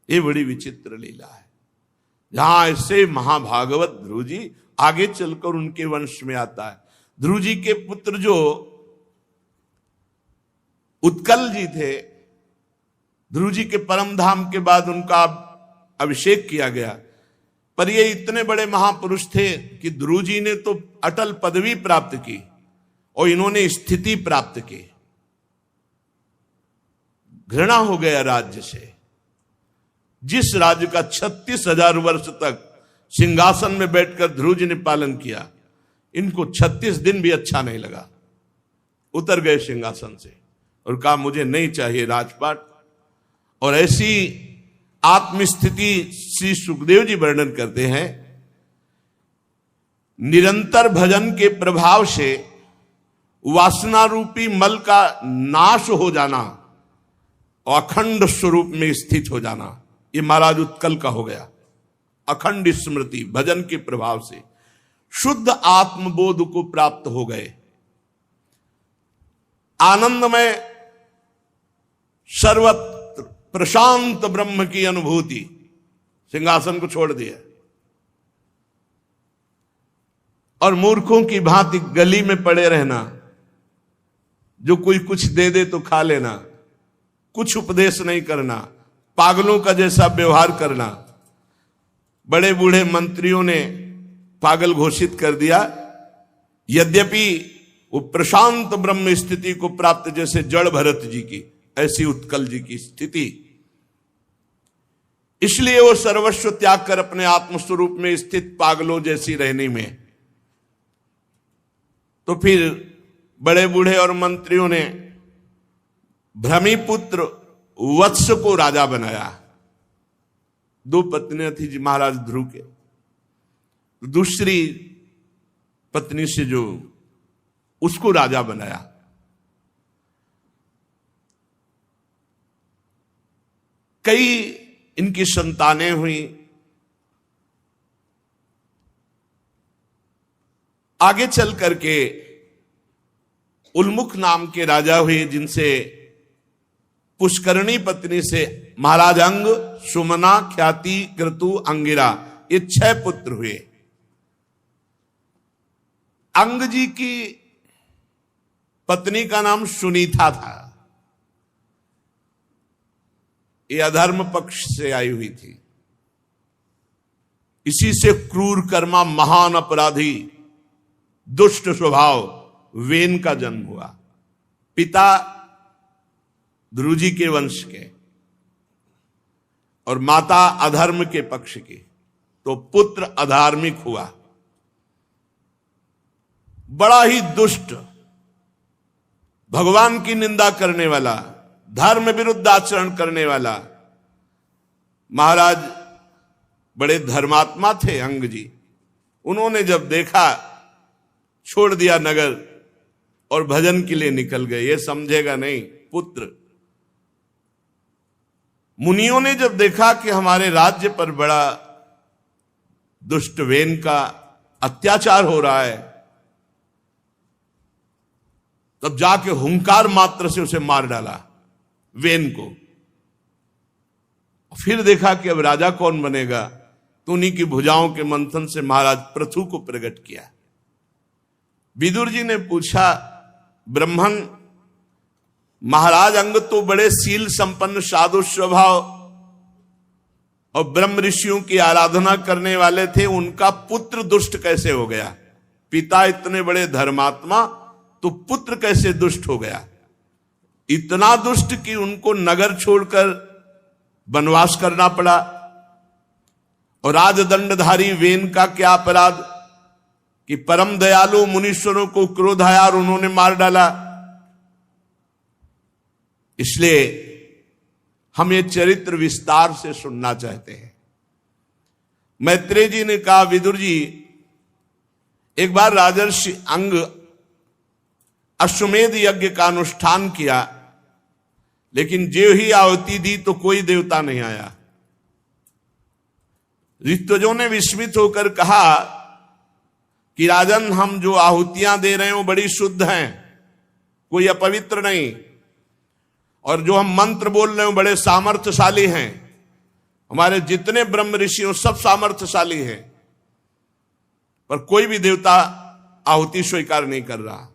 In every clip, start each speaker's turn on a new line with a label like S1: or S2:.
S1: ये बड़ी विचित्र लीला है। जहां ऐसे महाभागवत ध्रुव जी, आगे चलकर उनके वंश में आता है। ध्रुव जी के पुत्र जो उत्कल जी थे, ध्रुव जी के परम धाम के बाद उनका अभिषेक किया गया, पर ये इतने बड़े महापुरुष थे कि ध्रुव जी ने तो अटल पदवी प्राप्त की और इन्होंने स्थिति प्राप्त की। घृणा हो गया राज्य से। जिस राज्य का 36,000 वर्ष तक सिंहासन में बैठकर ध्रुव जी ने पालन किया, इनको 36 दिन भी अच्छा नहीं लगा। उतर गए सिंहासन से और कहा मुझे नहीं चाहिए राजपाट। और ऐसी आत्मस्थिति श्री सुखदेव जी वर्णन करते हैं। निरंतर भजन के प्रभाव से वासना रूपी मल का नाश हो जाना और अखंड स्वरूप में स्थित हो जाना, ये महाराज उत्कल का हो गया। अखंड स्मृति भजन के प्रभाव से शुद्ध आत्मबोध को प्राप्त हो गए। आनंदमय सर्वत्र प्रशांत ब्रह्म की अनुभूति। सिंहासन को छोड़ दिया और मूर्खों की भांति गली में पड़े रहना, जो कोई कुछ दे दे तो खा लेना, कुछ उपदेश नहीं करना, पागलों का जैसा व्यवहार करना। बड़े बूढ़े मंत्रियों ने पागल घोषित कर दिया, यद्यपि वो प्रशांत ब्रह्म स्थिति को प्राप्त, जैसे जड़ भरत जी की, ऐसी उत्कल जी की स्थिति। इसलिए वो सर्वस्व त्याग कर अपने आत्मस्वरूप में स्थित पागलों जैसी रहने में। तो फिर बड़े बूढ़े और मंत्रियों ने भ्रमी पुत्र वत्स को राजा बनाया। 2 पत्नियां थी जी महाराज ध्रुव के। दूसरी पत्नी से जो उसको राजा बनाया। कई इनकी संतानें हुई। आगे चल करके उल्मुख नाम के राजा हुए, जिनसे पुष्करणी पत्नी से महाराज अंग, सुमना, ख्याति, क्रतु, अंगिरा, ये 6 पुत्र हुए। अंग जी की पत्नी का नाम सुनीता था। ये अधर्म पक्ष से आई हुई थी। इसी से क्रूर कर्मा, महान अपराधी, दुष्ट स्वभाव वेन का जन्म हुआ। पिता ध्रुव जी के वंश के और माता अधर्म के पक्ष की, तो पुत्र अधार्मिक हुआ। बड़ा ही दुष्ट, भगवान की निंदा करने वाला, धर्म विरुद्ध आचरण करने वाला। महाराज बड़े धर्मात्मा थे अंग जी। उन्होंने जब देखा, छोड़ दिया नगर और भजन के लिए निकल गए। ये समझेगा नहीं पुत्र। मुनियों ने जब देखा कि हमारे राज्य पर बड़ा दुष्ट वेन का अत्याचार हो रहा है, तब जाके हुंकार मात्र से उसे मार डाला, वेन को। फिर देखा कि अब राजा कौन बनेगा, तो उन्हीं की भुजाओं के मंथन से महाराज पृथु को प्रकट किया। विदुर जी ने पूछा, ब्रह्मन, महाराज अंग तो बड़े शील संपन्न, साधु स्वभाव और ब्रह्म ऋषियों की आराधना करने वाले थे, उनका पुत्र दुष्ट कैसे हो गया? पिता इतने बड़े धर्मात्मा, तो पुत्र कैसे दुष्ट हो गया? इतना दुष्ट कि उनको नगर छोड़कर वनवास करना पड़ा। और राजदंडधारी वेन का क्या अपराध कि परम दयालु मुनीश्वरों को क्रोध आया और उन्होंने मार डाला। इसलिए हम ये चरित्र विस्तार से सुनना चाहते हैं। मैत्रेय जी ने कहा, विदुर जी, एक बार राजर्षि अंग अश्वमेध यज्ञ का अनुष्ठान किया, लेकिन जो ही आहुति दी तो कोई देवता नहीं आया। ऋत्विजों ने विस्मित होकर कहा कि राजन, हम जो आहुतियां दे रहे हैं वो बड़ी शुद्ध हैं, कोई अपवित्र नहीं, और जो हम मंत्र बोल रहे हैं बड़े सामर्थ्यशाली हैं, हमारे जितने ब्रह्म ऋषि हो सब सामर्थ्यशाली हैं, पर कोई भी देवता आहुति स्वीकार नहीं कर रहा।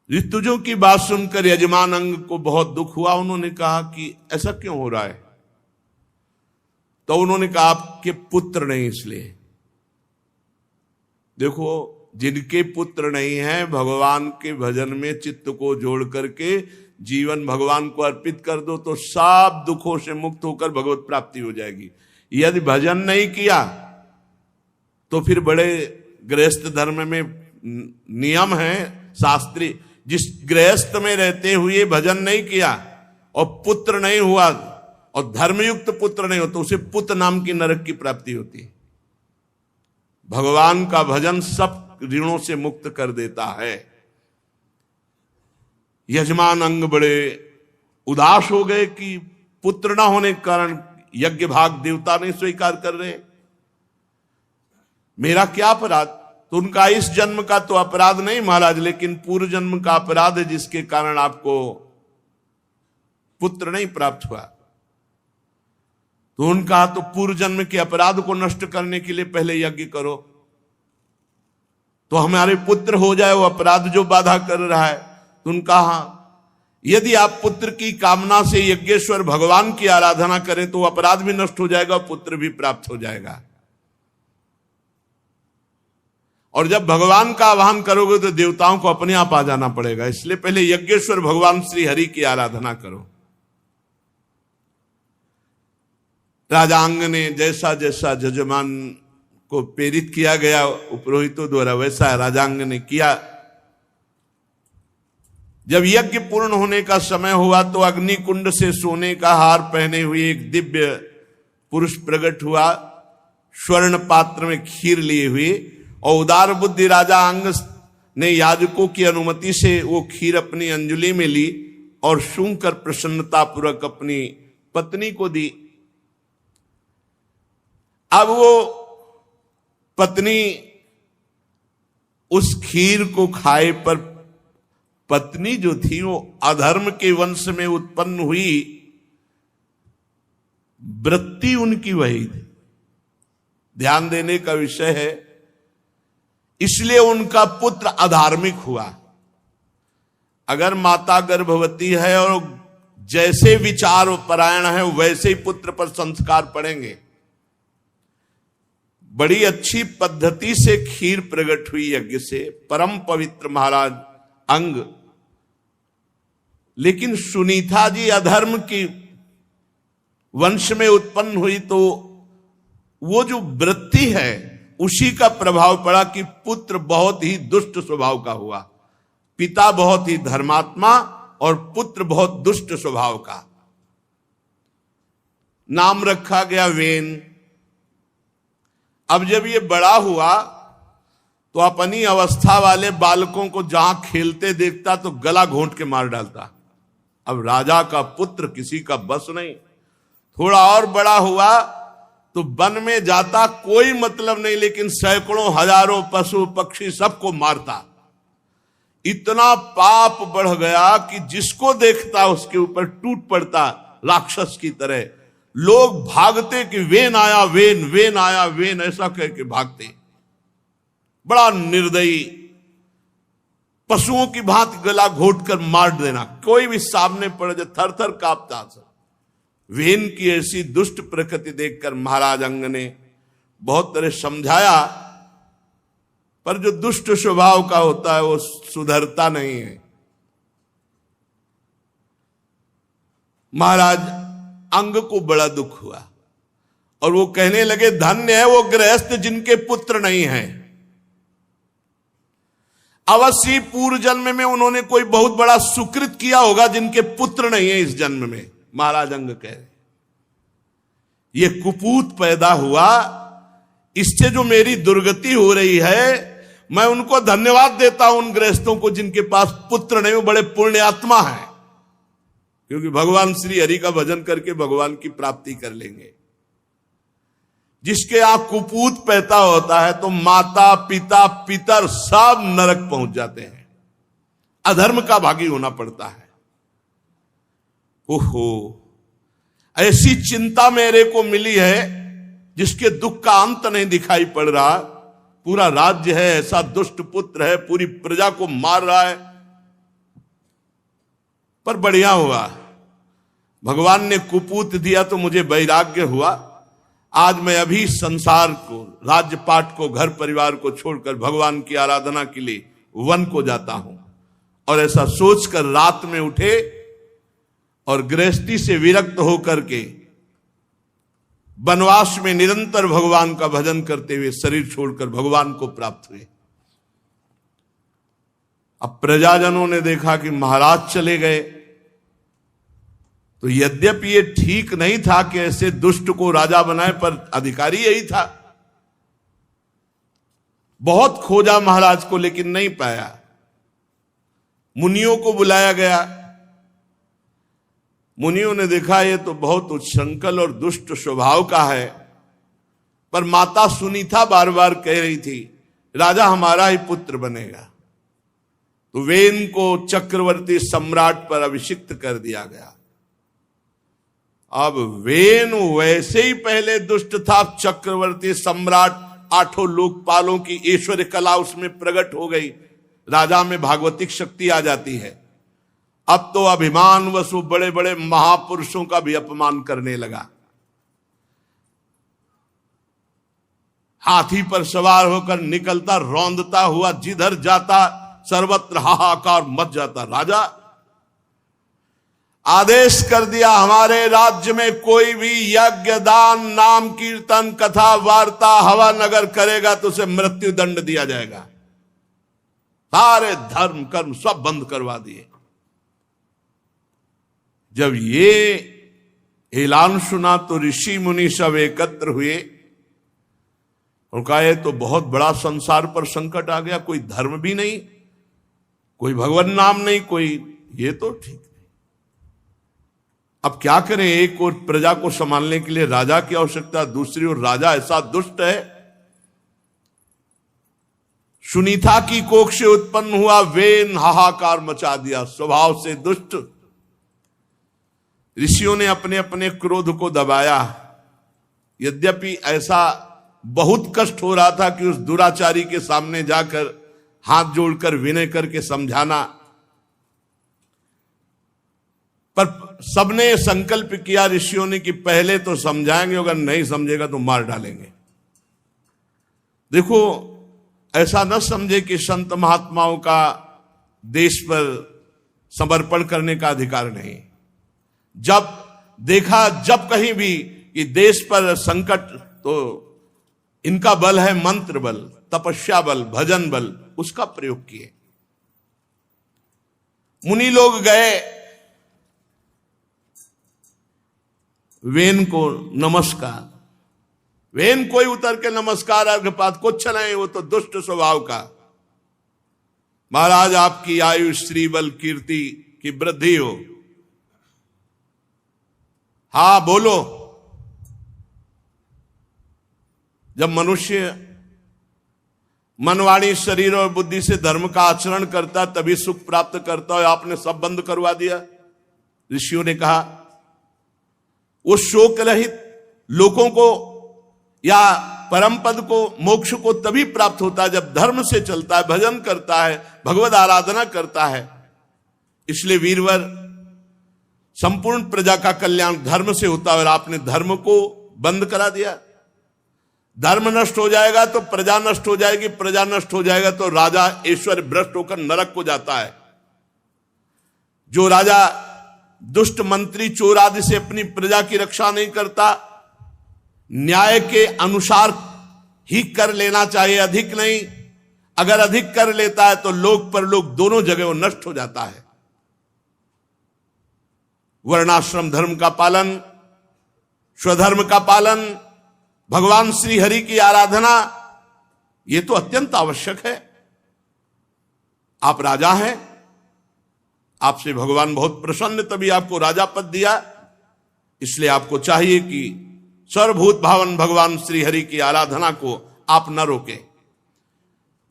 S1: ऋतुजों की बात सुनकर यजमान अंग को बहुत दुख हुआ। उन्होंने कहा कि ऐसा क्यों हो रहा है? तो उन्होंने कहा आपके पुत्र नहीं इसलिए। देखो, जिनके पुत्र नहीं है, भगवान के भजन में चित्त को जोड़ करके जीवन भगवान को अर्पित कर दो तो सब दुखों से मुक्त होकर भगवत प्राप्ति हो जाएगी। यदि भजन नहीं किया तो फिर बड़े गृहस्थ धर्म में नियम है शास्त्री, जिस गृहस्थ में रहते हुए भजन नहीं किया और पुत्र नहीं हुआ और धर्मयुक्त पुत्र नहीं हो तो उसे पुत नाम की नरक की प्राप्ति होती है। भगवान का भजन सब ऋणों से मुक्त कर देता है। यजमान अंग बड़े उदास हो गए कि पुत्र न होने के कारण यज्ञ भाग देवता नहीं स्वीकार कर रहे, मेरा क्या अपराध? तो उनका इस जन्म का तो अपराध नहीं महाराज, लेकिन पूर्व जन्म का अपराध है जिसके कारण आपको पुत्र नहीं प्राप्त हुआ। तो उनका तो पूर्व जन्म के अपराध को नष्ट करने के लिए पहले यज्ञ करो तो हमारे पुत्र हो जाए, वो अपराध जो बाधा कर रहा है। तो उनका हाँ, यदि आप पुत्र की कामना से यज्ञेश्वर भगवान की आराधना करें तो अपराध भी नष्ट हो जाएगा, पुत्र भी प्राप्त हो जाएगा। और जब भगवान का आह्वान करोगे तो देवताओं को अपने आप आ जाना पड़ेगा, इसलिए पहले यज्ञेश्वर भगवान श्री हरि की आराधना करो। राजांग ने जैसा जैसा जजमान को प्रेरित किया गया पुरोहितों द्वारा, वैसा राजांग ने किया। जब यज्ञ पूर्ण होने का समय हुआ तो अग्नि कुंड से सोने का हार पहने हुए एक दिव्य पुरुष प्रकट हुआ, स्वर्ण पात्र में खीर लिए हुए, और उदार बुद्धि राजा अंग ने याजकों की अनुमति से वो खीर अपनी अंजलि में ली और सूंघ कर प्रसन्नता पूर्वक अपनी पत्नी को दी। अब वो पत्नी उस खीर को खाए, पर पत्नी जो थी वो अधर्म के वंश में उत्पन्न हुई, वृत्ति उनकी वही थी। ध्यान देने का विषय है, इसलिए उनका पुत्र अधार्मिक हुआ। अगर माता गर्भवती है और जैसे विचार परायण है वैसे ही पुत्र पर संस्कार पड़ेंगे। बड़ी अच्छी पद्धति से खीर प्रकट हुई यज्ञ से, परम पवित्र महाराज अंग। लेकिन सुनीता जी अधर्म की वंश में उत्पन्न हुई तो वो जो वृत्ति है उसी का प्रभाव पड़ा कि पुत्र बहुत ही दुष्ट स्वभाव का हुआ। पिता बहुत ही धर्मात्मा और पुत्र बहुत दुष्ट स्वभाव का। नाम रखा गया वेन। अब जब ये बड़ा हुआ तो अपनी अवस्था वाले बालकों को जहां खेलते देखता तो गला घोंट के मार डालता। अब राजा का पुत्र किसी का बस नहीं। थोड़ा और बड़ा हुआ तो वन में जाता, कोई मतलब नहीं, लेकिन सैकड़ों हजारों पशु पक्षी सबको मारता। इतना पाप बढ़ गया कि जिसको देखता उसके ऊपर टूट पड़ता राक्षस की तरह। लोग भागते कि वेन आया, वेन वेन आया, वेन ऐसा कह के भागते। बड़ा निर्दयी, पशुओं की भांति गला घोट कर मार देना। कोई भी सामने पड़ जाए थर थर कांपता था। वेन की ऐसी दुष्ट प्रकृति देखकर महाराज अंग ने बहुत तरह समझाया, पर जो दुष्ट स्वभाव का होता है वो सुधरता नहीं है। महाराज अंग को बड़ा दुख हुआ और वो कहने लगे, धन्य है वो गृहस्थ जिनके पुत्र नहीं है। अवश्य पूर्व जन्म में उन्होंने कोई बहुत बड़ा सुकृत किया होगा जिनके पुत्र नहीं है इस जन्म में। महाराज अंग कह रहे, ये कुपूत पैदा हुआ, इससे जो मेरी दुर्गति हो रही है, मैं उनको धन्यवाद देता हूं उन गृहस्थों को जिनके पास पुत्र नहीं, वो बड़े पुण्यात्मा है, क्योंकि भगवान श्री हरि का भजन करके भगवान की प्राप्ति कर लेंगे। जिसके यहां कुपूत पैदा होता है तो माता पिता पितर सब नरक पहुंच जाते हैं, अधर्म का भागी होना पड़ता है। ओहो, ऐसी चिंता मेरे को मिली है जिसके दुख का अंत नहीं दिखाई पड़ रहा। पूरा राज्य है, ऐसा दुष्ट पुत्र है, पूरी प्रजा को मार रहा है। पर बढ़िया हुआ, भगवान ने कुपूत दिया तो मुझे वैराग्य हुआ। आज मैं अभी संसार को, राज्य पाट को, घर परिवार को छोड़कर भगवान की आराधना के लिए वन को जाता हूं। और ऐसा सोचकर रात में उठे और गृहस्थी से विरक्त होकर के वनवास में निरंतर भगवान का भजन करते हुए शरीर छोड़कर भगवान को प्राप्त हुए। अब प्रजाजनों ने देखा कि महाराज चले गए, तो यद्यपि ये ठीक नहीं था कि ऐसे दुष्ट को राजा बनाए, पर अधिकारी यही था। बहुत खोजा महाराज को लेकिन नहीं पाया। मुनियों को बुलाया गया। मुनियों ने देखा ये तो बहुत उच्छृंखल और दुष्ट स्वभाव का है, पर माता सुनीता बार बार कह रही थी राजा हमारा ही पुत्र बनेगा। तो वेन को चक्रवर्ती सम्राट पर अभिषिक्त कर दिया गया। अब वेन वैसे ही पहले दुष्ट था, चक्रवर्ती सम्राट, 8 लोकपालों की ऐश्वर्य कला उसमें प्रकट हो गई। राजा में भागवतिक शक्ति आ जाती है। अब तो अभिमान वसु बड़े बड़े महापुरुषों का भी अपमान करने लगा। हाथी पर सवार होकर निकलता, रौंदता हुआ, जिधर जाता सर्वत्र हाहाकार मच जाता। राजा आदेश कर दिया हमारे राज्य में कोई भी यज्ञ, दान, नाम, कीर्तन, कथा, वार्ता, हवा नगर करेगा तो उसे मृत्यु दंड दिया जाएगा। सारे धर्म कर्म सब बंद करवा दिए। जब ये ऐलान सुना तो ऋषि मुनि सब एकत्र हुए और कहा ये तो बहुत बड़ा संसार पर संकट आ गया। कोई धर्म भी नहीं, कोई भगवान नाम नहीं, कोई, ये तो ठीक नहीं। अब क्या करें? एक और प्रजा को संभालने के लिए राजा की आवश्यकता, दूसरी ओर राजा ऐसा दुष्ट है। सुनीता की कोख से उत्पन्न हुआ वेन हाहाकार मचा दिया, स्वभाव से दुष्ट। ऋषियों ने अपने अपने क्रोध को दबाया। यद्यपि ऐसा बहुत कष्ट हो रहा था कि उस दुराचारी के सामने जाकर हाथ जोड़कर विनय करके समझाना, पर सबने संकल्प किया ऋषियों ने कि पहले तो समझाएंगे, अगर नहीं समझेगा तो मार डालेंगे। देखो, ऐसा न समझे कि संत महात्माओं का देश पर समर्पण करने का अधिकार नहीं। जब देखा, जब कहीं भी कि देश पर संकट, तो इनका बल है मंत्र बल, तपस्या बल, भजन बल, उसका प्रयोग किए। मुनि लोग गए, वेन को नमस्कार। वेन कोई उतर के नमस्कार अर्घपात कुछ नहीं, वो तो दुष्ट स्वभाव का। महाराज आपकी आयु, श्री बल, कीर्ति की वृद्धि हो। हाँ बोलो। जब मनुष्य मनवाणी, शरीर और बुद्धि से धर्म का आचरण करता तभी सुख प्राप्त करता है। आपने सब बंद करवा दिया। ऋषियों ने कहा वो शोक रहित लोगों को या परम पद को, मोक्ष को तभी प्राप्त होता है जब धर्म से चलता है, भजन करता है, भगवद आराधना करता है। इसलिए वीरवर, संपूर्ण प्रजा का कल्याण धर्म से होता है और आपने धर्म को बंद करा दिया। धर्म नष्ट हो जाएगा तो प्रजा नष्ट हो जाएगी, प्रजा नष्ट हो जाएगा तो राजा ऐश्वर्य भ्रष्ट होकर नरक को जाता है। जो राजा दुष्ट मंत्री, चोर आदि से अपनी प्रजा की रक्षा नहीं करता, न्याय के अनुसार ही कर लेना चाहिए, अधिक नहीं। अगर अधिक कर लेता है तो लोक परलोक दोनों जगह वो नष्ट हो जाता है। वर्णाश्रम धर्म का पालन, स्वधर्म का पालन, भगवान श्री हरि की आराधना, ये तो अत्यंत आवश्यक है। आप राजा हैं, आपसे भगवान बहुत प्रसन्न, तभी आपको राजा पद दिया। इसलिए आपको चाहिए कि सर्वभूत भावन भगवान श्री हरि की आराधना को आप न रोकें।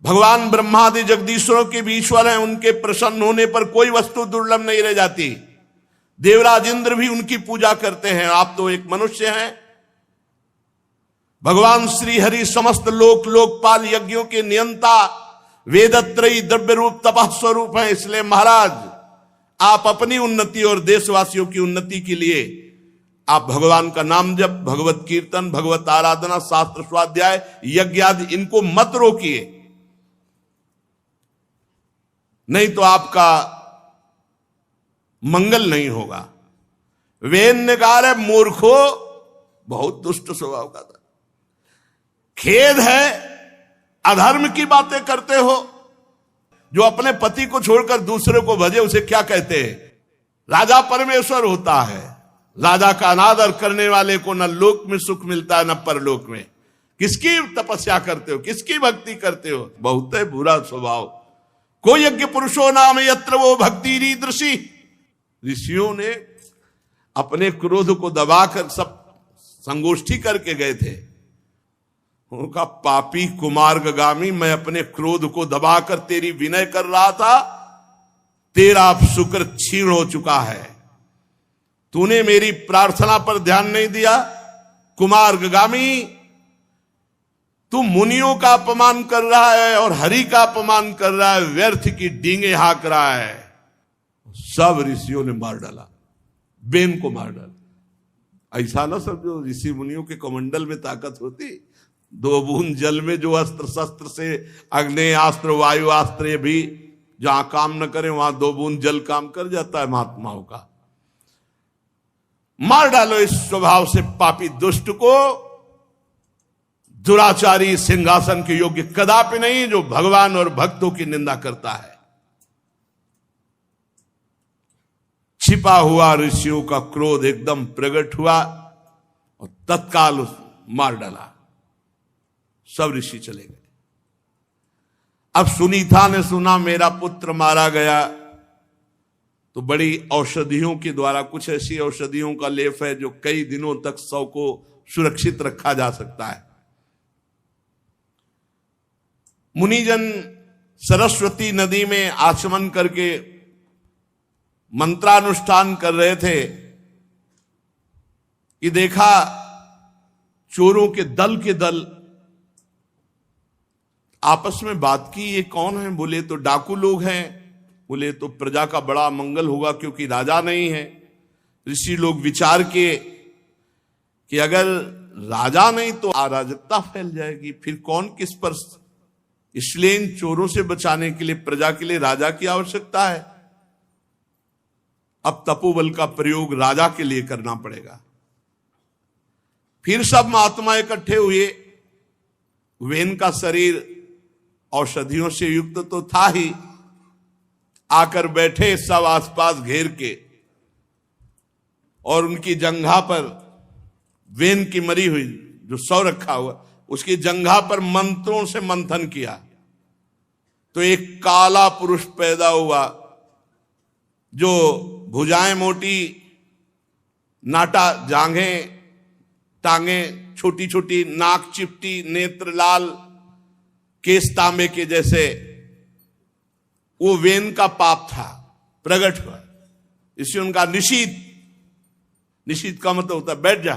S1: भगवान ब्रह्मादि जगदीश्वरों के भी ईश्वर हैं, उनके प्रसन्न होने पर कोई वस्तु दुर्लभ नहीं रह जाती। देवराज इंद्र भी उनकी पूजा करते हैं। आप तो एक मनुष्य हैं। भगवान श्री हरि समस्त लोक लोकपाल यज्ञों के नियंता वेदत्रयी द्रव्य रूप तपः स्वरूप है। इसलिए महाराज आप अपनी उन्नति और देशवासियों की उन्नति के लिए आप भगवान का नाम जप, भगवत कीर्तन, भगवत आराधना, शास्त्र स्वाध्याय, यज्ञ आदि इनको मत रोकिए, नहीं तो आपका मंगल नहीं होगा। वेन ने कहा रे मूर्खो, बहुत दुष्ट स्वभाव का था, खेद है अधर्म की बातें करते हो। जो अपने पति को छोड़कर दूसरे को भजे उसे क्या कहते हैं? राजा परमेश्वर होता है। राजा का अनादर करने वाले को न लोक में सुख मिलता है न परलोक में। किसकी तपस्या करते हो, किसकी भक्ति करते हो? बहुत है बुरा स्वभाव। को यज्ञ पुरुषो नाम यत्र वो भक्ति रीदृषि। ऋषियों ने अपने क्रोध को दबाकर सब संगोष्ठी करके गए थे। उनका पापी कुमार्गामी, मैं अपने क्रोध को दबाकर तेरी विनय कर रहा था, तेरा अब शुक्र क्षीण हो चुका है। तूने मेरी प्रार्थना पर ध्यान नहीं दिया। कुमार्गामी, तू मुनियों का अपमान कर रहा है और हरि का अपमान कर रहा है, व्यर्थ की डींगे हाँक रहा है। सब ऋषियों ने मार डाला, बेन को मार डाला। ऐसा ना समझो ऋषि मुनियों के कमंडल में ताकत होती। 2 बूंद जल में जो अस्त्र शस्त्र से अग्नेयास्त्र वायुआस्त्र भी जहां काम न करे वहां 2 बूंद जल काम कर जाता है महात्माओं का। मार डालो इस स्वभाव से पापी दुष्ट को। दुराचारी सिंहासन के योग्य कदापि नहीं, जो भगवान और भक्तों की निंदा करता है। छिपा हुआ ऋषियों का क्रोध एकदम प्रकट हुआ और तत्काल मार डाला। सब ऋषि चले गए। अब सुनीता ने सुना मेरा पुत्र मारा गया, तो बड़ी औषधियों के द्वारा, कुछ ऐसी औषधियों का लेप है जो कई दिनों तक शव को सुरक्षित रखा जा सकता है। मुनिजन सरस्वती नदी में आचमन करके मंत्रानुष्ठान कर रहे थे कि देखा चोरों के दल आपस में बात की। ये कौन है? बोले तो डाकू लोग हैं। बोले तो प्रजा का बड़ा मंगल होगा क्योंकि राजा नहीं है। ऋषि लोग विचार किए कि अगर राजा नहीं तो अराजकता फैल जाएगी, फिर कौन किस पर। इसलिए इन चोरों से बचाने के लिए प्रजा के लिए राजा की आवश्यकता है। अब तपोबल का प्रयोग राजा के लिए करना पड़ेगा। फिर सब महात्मा इकट्ठे हुए। वेन का शरीर औषधियों से युक्त तो था ही, आकर बैठे सब आसपास घेर के, और उनकी जंघा पर वेन की मरी हुई जो सौ रखा हुआ, उसकी जंघा पर मंत्रों से मंथन किया तो एक काला पुरुष पैदा हुआ, जो भुजाएं मोटी, नाटा जांघें, टांगें छोटी छोटी, नाक चिपटी, नेत्र लाल, केस तांबे के जैसे। वो वेन का पाप था, प्रकट हुआ। इससे उनका निषीद, निषीद का मतलब होता है बैठ जा।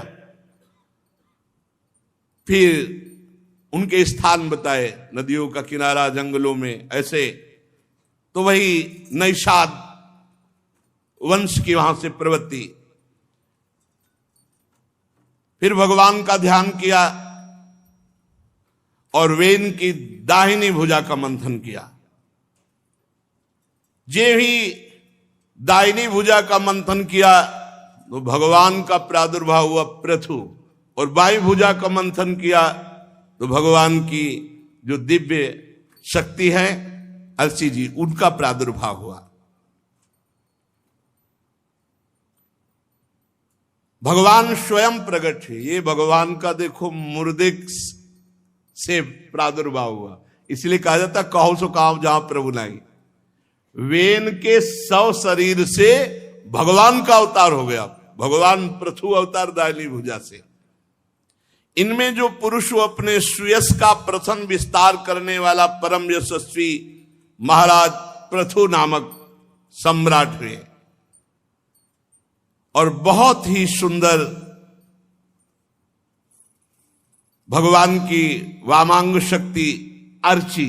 S1: फिर उनके स्थान बताए, नदियों का किनारा, जंगलों में ऐसे। तो वही नैषाद वंश की वहां से प्रवृत्ति। फिर भगवान का ध्यान किया और वेन की दाहिनी भुजा का मंथन किया। जे ही दाहिनी भुजा का मंथन किया तो भगवान का प्रादुर्भाव हुआ पृथु, और बाई भुजा का मंथन किया तो भगवान की जो दिव्य शक्ति है अर्ची जी, उनका प्रादुर्भाव हुआ। भगवान स्वयं प्रकट है। ये भगवान का देखो मुर्दे से प्रादुर्भाव हुआ। इसलिए कहा जाता कहो सो काम जहां प्रभु नहीं। वेन के 100 शरीर से भगवान का अवतार हो गया। भगवान पृथु अवतार दाहिनी भुजा से। इनमें जो पुरुष अपने सुयश का प्रथम विस्तार करने वाला परम यशस्वी महाराज पृथु नामक सम्राट हुए। और बहुत ही सुंदर भगवान की वामांग शक्ति अर्ची,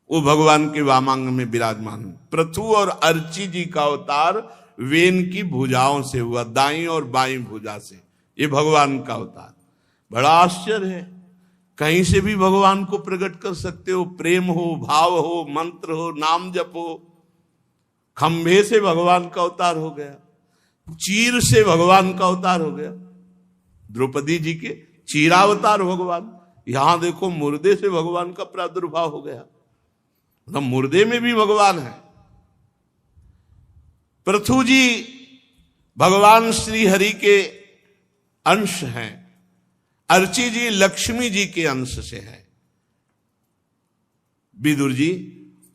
S1: वो भगवान के वामांग में विराजमान। पृथु और अर्ची जी का अवतार वेन की भुजाओं से हुआ, दाईं और बाईं भुजा से, ये भगवान का अवतार। बड़ा आश्चर्य है, कहीं से भी भगवान को प्रकट कर सकते हो, प्रेम हो, भाव हो, मंत्र हो, नाम जप हो। खंभे से भगवान का अवतार हो गया, चीर से भगवान का अवतार हो गया, द्रौपदी जी के चीरावतार भगवान। यहां देखो मुर्दे से भगवान का प्रादुर्भाव हो गया, मतलब मुर्दे में भी भगवान है। पृथु जी भगवान श्री हरि के अंश हैं, अर्ची जी लक्ष्मी जी के अंश से है। विदुर जी,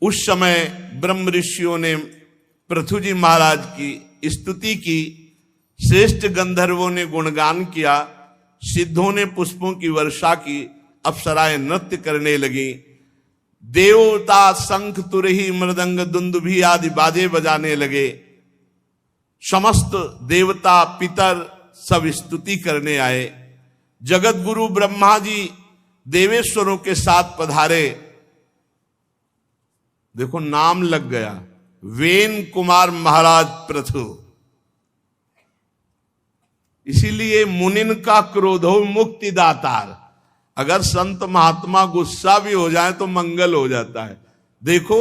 S1: उस समय ब्रह्म ऋषियों ने पृथु जी महाराज की स्तुति की, श्रेष्ठ गंधर्वों ने गुणगान किया, सिद्धों ने पुष्पों की वर्षा की, अप्सराएं नृत्य करने लगी, देवता शंख तुरही मृदंग दुंदुभी आदि बाजे बजाने लगे, समस्त देवता पितर सब स्तुति करने आए। जगत गुरु ब्रह्मा जी देवेश्वरों के साथ पधारे। देखो नाम लग गया, वेन कुमार महाराज पृथु। इसीलिए मुनिन का क्रोधो मुक्ति दातार। अगर संत महात्मा गुस्सा भी हो जाए तो मंगल हो जाता है। देखो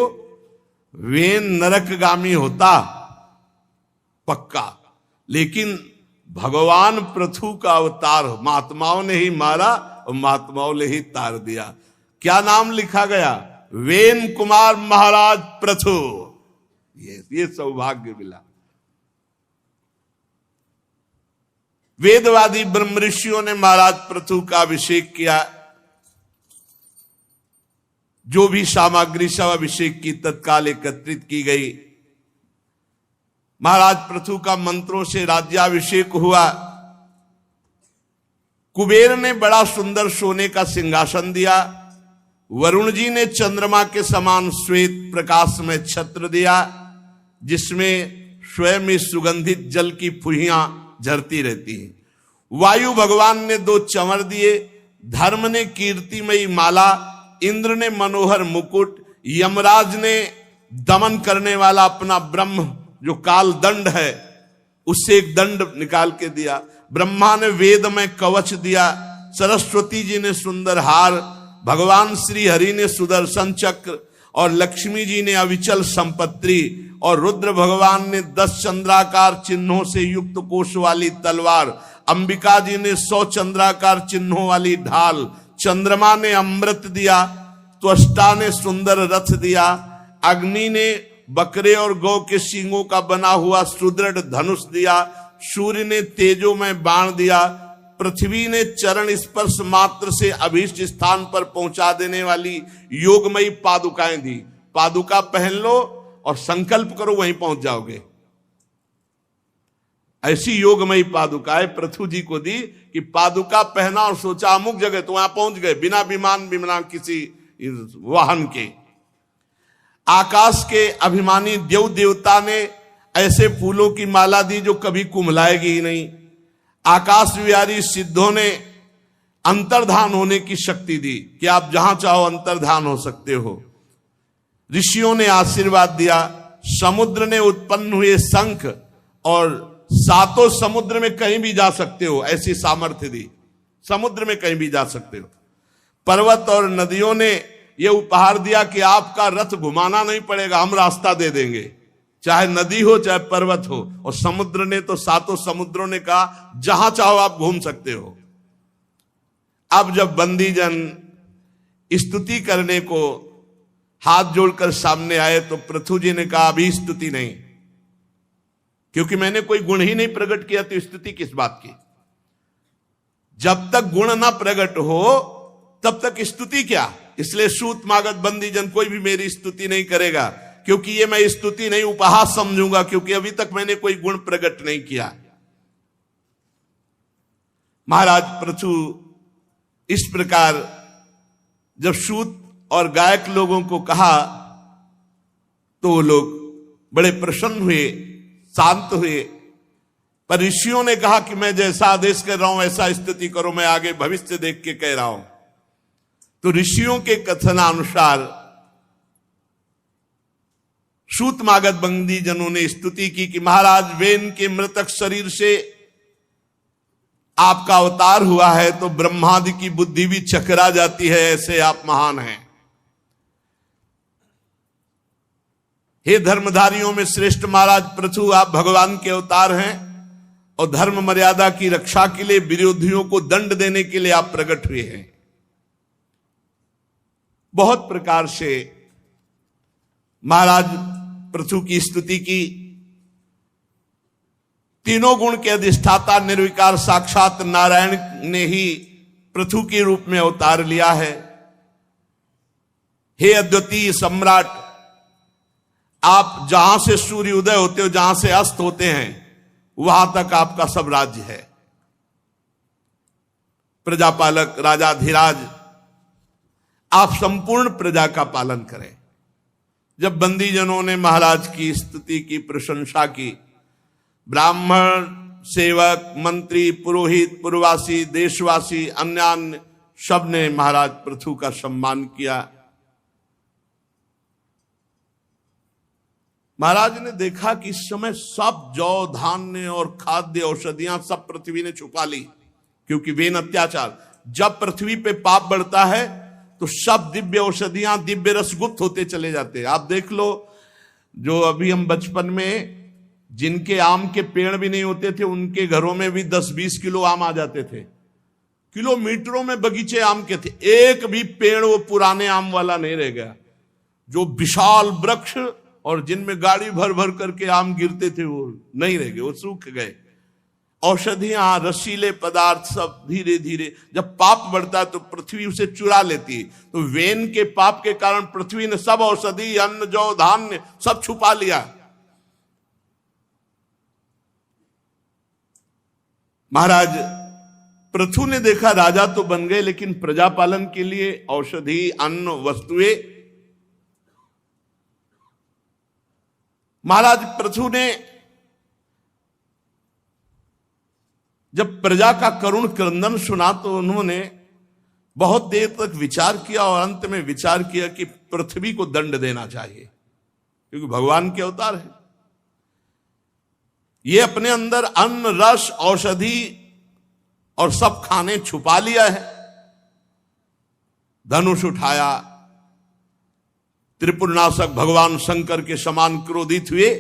S1: वेन नरकगामी होता पक्का, लेकिन भगवान पृथु का अवतार महात्माओं ने ही मारा और महात्माओं ने ही तार दिया। क्या नाम लिखा गया? वेन कुमार महाराज पृथु। ये सौभाग्य मिला। वेदवादी ब्रह्म ऋषियों ने महाराज पृथु का अभिषेक किया। जो भी सामग्री सब अभिषेक की तत्काल एकत्रित की गई। महाराज पृथु का मंत्रों से राज्याभिषेक हुआ। कुबेर ने बड़ा सुंदर सोने का सिंहासन दिया। वरुण जी ने चंद्रमा के समान श्वेत प्रकाश में छत्र दिया, जिसमें स्वयं में सुगंधित जल की फुहियां झरती रहती हैं। वायु भगवान ने 2 चंवर दिए। धर्म ने कीर्तिमयी माला, इंद्र ने मनोहर मुकुट, यमराज ने दमन करने वाला अपना ब्रह्म जो काल दंड है उससे एक दंड निकाल के दिया। ब्रह्मा ने वेद में कवच दिया। सरस्वती जी ने सुंदर हार, भगवान श्री हरि ने सुदर्शन चक्र और लक्ष्मी जी ने अविचल संपत्ति और रुद्र भगवान ने 10 चंद्राकार चिन्हों से युक्त कोष वाली तलवार, अंबिका जी ने 100 चंद्राकार चिन्हों वाली ढाल, चंद्रमा ने अमृत दिया, त्वष्टा ने सुंदर रथ दिया, अग्नि ने बकरे और गौ के सींगों का बना हुआ सुदृढ़ धनुष दिया, सूर्य ने तेजो में बाण दिया, पृथ्वी ने चरण स्पर्श मात्र से अभीष्ट स्थान पर पहुंचा देने वाली योगमयी पादुकाएं दी। पादुका पहन लो और संकल्प करो वहीं पहुंच जाओगे। ऐसी योगमयी पादुकाएं पृथु जी को दी कि पादुका पहना और सोचा अमुक जगह तो वहां पहुंच गए बिना विमान किसी वाहन के। आकाश के अभिमानी देव देवता ने ऐसे फूलों की माला दी जो कभी कुम्हलाएगी ही नहीं। आकाश विहारी सिद्धों ने अंतर्धान होने की शक्ति दी कि आप जहां चाहो अंतर्धान हो सकते हो। ऋषियों ने आशीर्वाद दिया। समुद्र ने उत्पन्न हुए शंख और 7 समुद्र में कहीं भी जा सकते हो ऐसी सामर्थ्य दी। समुद्र में कहीं भी जा सकते हो। पर्वत और नदियों ने यह उपहार दिया कि आपका रथ घुमाना नहीं पड़ेगा, हम रास्ता दे देंगे, चाहे नदी हो चाहे पर्वत हो। और समुद्र ने तो 7 समुद्रों ने कहा जहां चाहो आप घूम सकते हो। अब जब बंदीजन स्तुति करने को हाथ जोड़कर सामने आए तो पृथु जी ने कहा अभी स्तुति नहीं, क्योंकि मैंने कोई गुण ही नहीं प्रकट किया तो स्तुति किस बात की। जब तक गुण ना प्रकट हो तब तक स्तुति क्या। इसलिए सूत मागत बंदीजन कोई भी मेरी स्तुति नहीं करेगा, क्योंकि ये मैं स्तुति नहीं उपहास समझूंगा, क्योंकि अभी तक मैंने कोई गुण प्रकट नहीं किया। महाराज पृथु इस प्रकार जब सूत और गायक लोगों को कहा तो वो लोग बड़े प्रसन्न हुए, शांत हुए। पर ऋषियों ने कहा कि मैं जैसा आदेश कर रहा हूं ऐसा स्थिति करो, मैं आगे भविष्य देख के कह रहा हूं। तो ऋषियों के कथनानुसार सूतमागध बंदी जनों ने स्तुति की कि महाराज वेन के मृतक शरीर से आपका अवतार हुआ है तो ब्रह्मादि की बुद्धि भी चकरा जाती है, ऐसे आप महान हैं। हे धर्मधारियों में श्रेष्ठ महाराज पृथु, आप भगवान के अवतार हैं और धर्म मर्यादा की रक्षा के लिए, विरोधियों को दंड देने के लिए आप प्रकट हुए हैं। बहुत प्रकार से महाराज पृथु की स्तुति की। तीनों गुण के अधिष्ठाता निर्विकार साक्षात नारायण ने ही पृथु के रूप में अवतार लिया है। हे अद्वितीय सम्राट, आप जहां से सूर्य उदय होते हो, जहां से अस्त होते हैं, वहां तक आपका सब राज्य है। प्रजापालक राजाधिराज, आप संपूर्ण प्रजा का पालन करें। जब बंदीजनों ने महाराज की स्तुति की, प्रशंसा की, ब्राह्मण, सेवक, मंत्री, पुरोहित, पुरवासी, देशवासी, अन्य सब ने महाराज पृथु का सम्मान किया। महाराज ने देखा कि इस समय सब जौ, धान्य और खाद्य औषधियां सब पृथ्वी ने छुपा ली, क्योंकि वेन अत्याचार। जब पृथ्वी पे पाप बढ़ता है तो सब दिव्य औषधियां, दिव्य रस गुप्त होते चले जाते हैं। आप देख लो, जो अभी हम बचपन में जिनके आम के पेड़ भी नहीं होते थे, उनके घरों में भी 10-20 किलो आम आ जाते थे। किलोमीटरों में बगीचे आम के थे, एक भी पेड़ वो पुराने आम वाला नहीं रह गया। जो विशाल वृक्ष और जिनमें गाड़ी भर भर करके आम गिरते थे, वो नहीं रह गए, वो सूख गए। औषधियां, रसीले पदार्थ सब धीरे धीरे, जब पाप बढ़ता है तो पृथ्वी उसे चुरा लेती है। तो वेन के पाप के कारण पृथ्वी ने सब औषधि, अन्न, जौ, धान्य सब छुपा लिया। महाराज पृथु ने देखा राजा तो बन गए, लेकिन प्रजा पालन के लिए औषधि, अन्न, वस्तुएं। महाराज पृथु ने जब प्रजा का करुण क्रंदन सुना तो उन्होंने बहुत देर तक विचार किया और अंत में विचार किया कि पृथ्वी को दंड देना चाहिए, क्योंकि भगवान के अवतार है। ये अपने अंदर अन्न, रस, औषधि और सब खाने छुपा लिया है। धनुष उठाया, त्रिपुरनाशक भगवान शंकर के समान क्रोधित हुए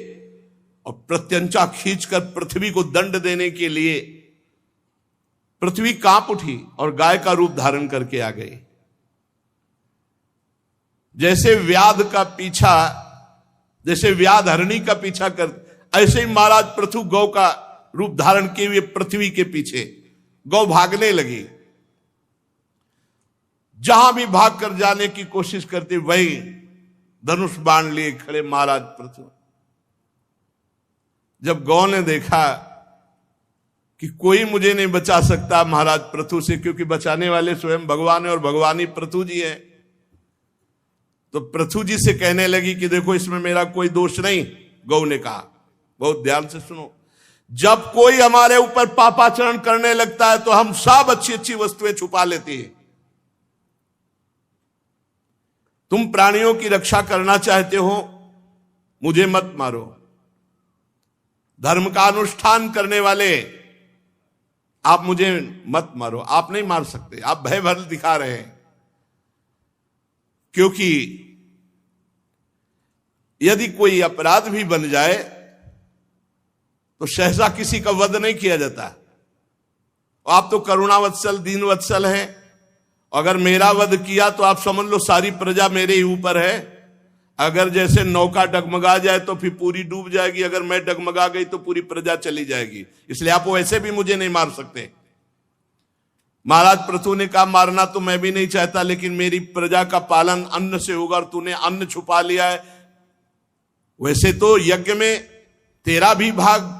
S1: और प्रत्यंचा खींचकर पृथ्वी को दंड देने के लिए पृथ्वी कांप उठी और गाय का रूप धारण करके आ गई। जैसे व्याध का पीछा, जैसे व्याध हरणी का पीछा कर, ऐसे ही महाराज पृथु गौ का रूप धारण किए हुए पृथ्वी के पीछे, गौ भागने लगी। जहां भी भाग कर जाने की कोशिश करती, वही धनुष बाण लिए खड़े महाराज पृथु। जब गौ ने देखा कि कोई मुझे नहीं बचा सकता महाराज पृथु से, क्योंकि बचाने वाले स्वयं भगवान है और भगवान ही पृथु जी है, तो पृथु जी से कहने लगी कि देखो इसमें मेरा कोई दोष नहीं। गौ ने कहा, बहुत ध्यान से सुनो, जब कोई हमारे ऊपर पापाचरण करने लगता है तो हम सब अच्छी अच्छी वस्तुएं छुपा लेती है। तुम प्राणियों की रक्षा करना चाहते हो, मुझे मत मारो। धर्म का अनुष्ठान करने वाले, आप मुझे मत मारो। आप नहीं मार सकते, आप भय भर दिखा रहे हैं, क्योंकि यदि कोई अपराध भी बन जाए तो सहसा किसी का वध नहीं किया जाता। आप तो करुणावत्सल, दीनवत्सल हैं। अगर मेरा वध किया तो आप समझ लो सारी प्रजा मेरे ही ऊपर है। अगर जैसे नौका डगमगा जाए तो फिर पूरी डूब जाएगी, अगर मैं डगमगा गई तो पूरी प्रजा चली जाएगी। इसलिए आप वैसे भी मुझे नहीं मार सकते। महाराज पृथु ने कहा, मारना तो मैं भी नहीं चाहता, लेकिन मेरी प्रजा का पालन अन्न से होगा और तूने अन्न छुपा लिया है। वैसे तो यज्ञ में तेरा भी भाग,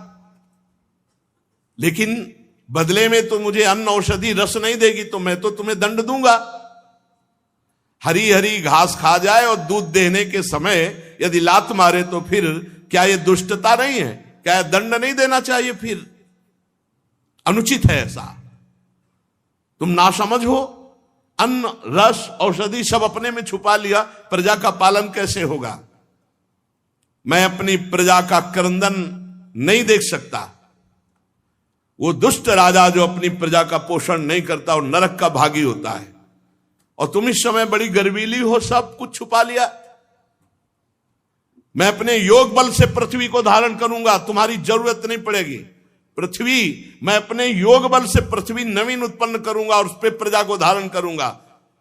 S1: लेकिन बदले में तो मुझे अन्न, औषधि, रस नहीं देगी, तो मैं तो तुम्हें दंड दूंगा। हरी हरी घास खा जाए और दूध देने के समय यदि लात मारे तो फिर क्या ये दुष्टता नहीं है? क्या दंड नहीं देना चाहिए? फिर अनुचित है ऐसा। तुम नासमझ हो, अन्न रस औषधि सब अपने में छुपा लिया, प्रजा का पालन कैसे होगा? मैं अपनी प्रजा का क्रंदन नहीं देख सकता। वो दुष्ट राजा जो अपनी प्रजा का पोषण नहीं करता और नरक का भागी होता है। और तुम इस समय बड़ी गर्वीली हो, सब कुछ छुपा लिया। मैं अपने योग बल से पृथ्वी को धारण करूंगा, तुम्हारी जरूरत नहीं पड़ेगी। पृथ्वी, मैं अपने योग बल से पृथ्वी नवीन उत्पन्न करूंगा और उस पर प्रजा को धारण करूंगा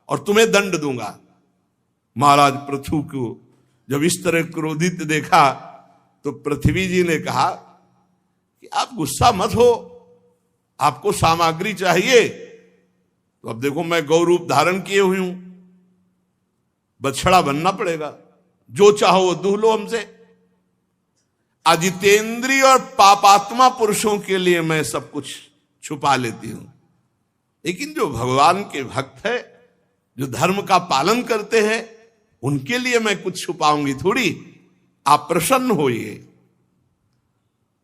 S1: और तुम्हें दंड दूंगा। महाराज पृथु को जब इस तरह क्रोधित देखा तो पृथ्वी जी ने कहा कि आप गुस्सा मत हो, आपको सामग्री चाहिए तो अब देखो मैं गौ रूप धारण किए हुई हूं, बछड़ा बनना पड़ेगा, जो चाहो वो दूह लो हमसे। अजितेंद्रिय और पापात्मा पुरुषों के लिए मैं सब कुछ छुपा लेती हूं, लेकिन जो भगवान के भक्त है, जो धर्म का पालन करते हैं, उनके लिए मैं कुछ छुपाऊंगी थोड़ी। आप प्रसन्न होइए।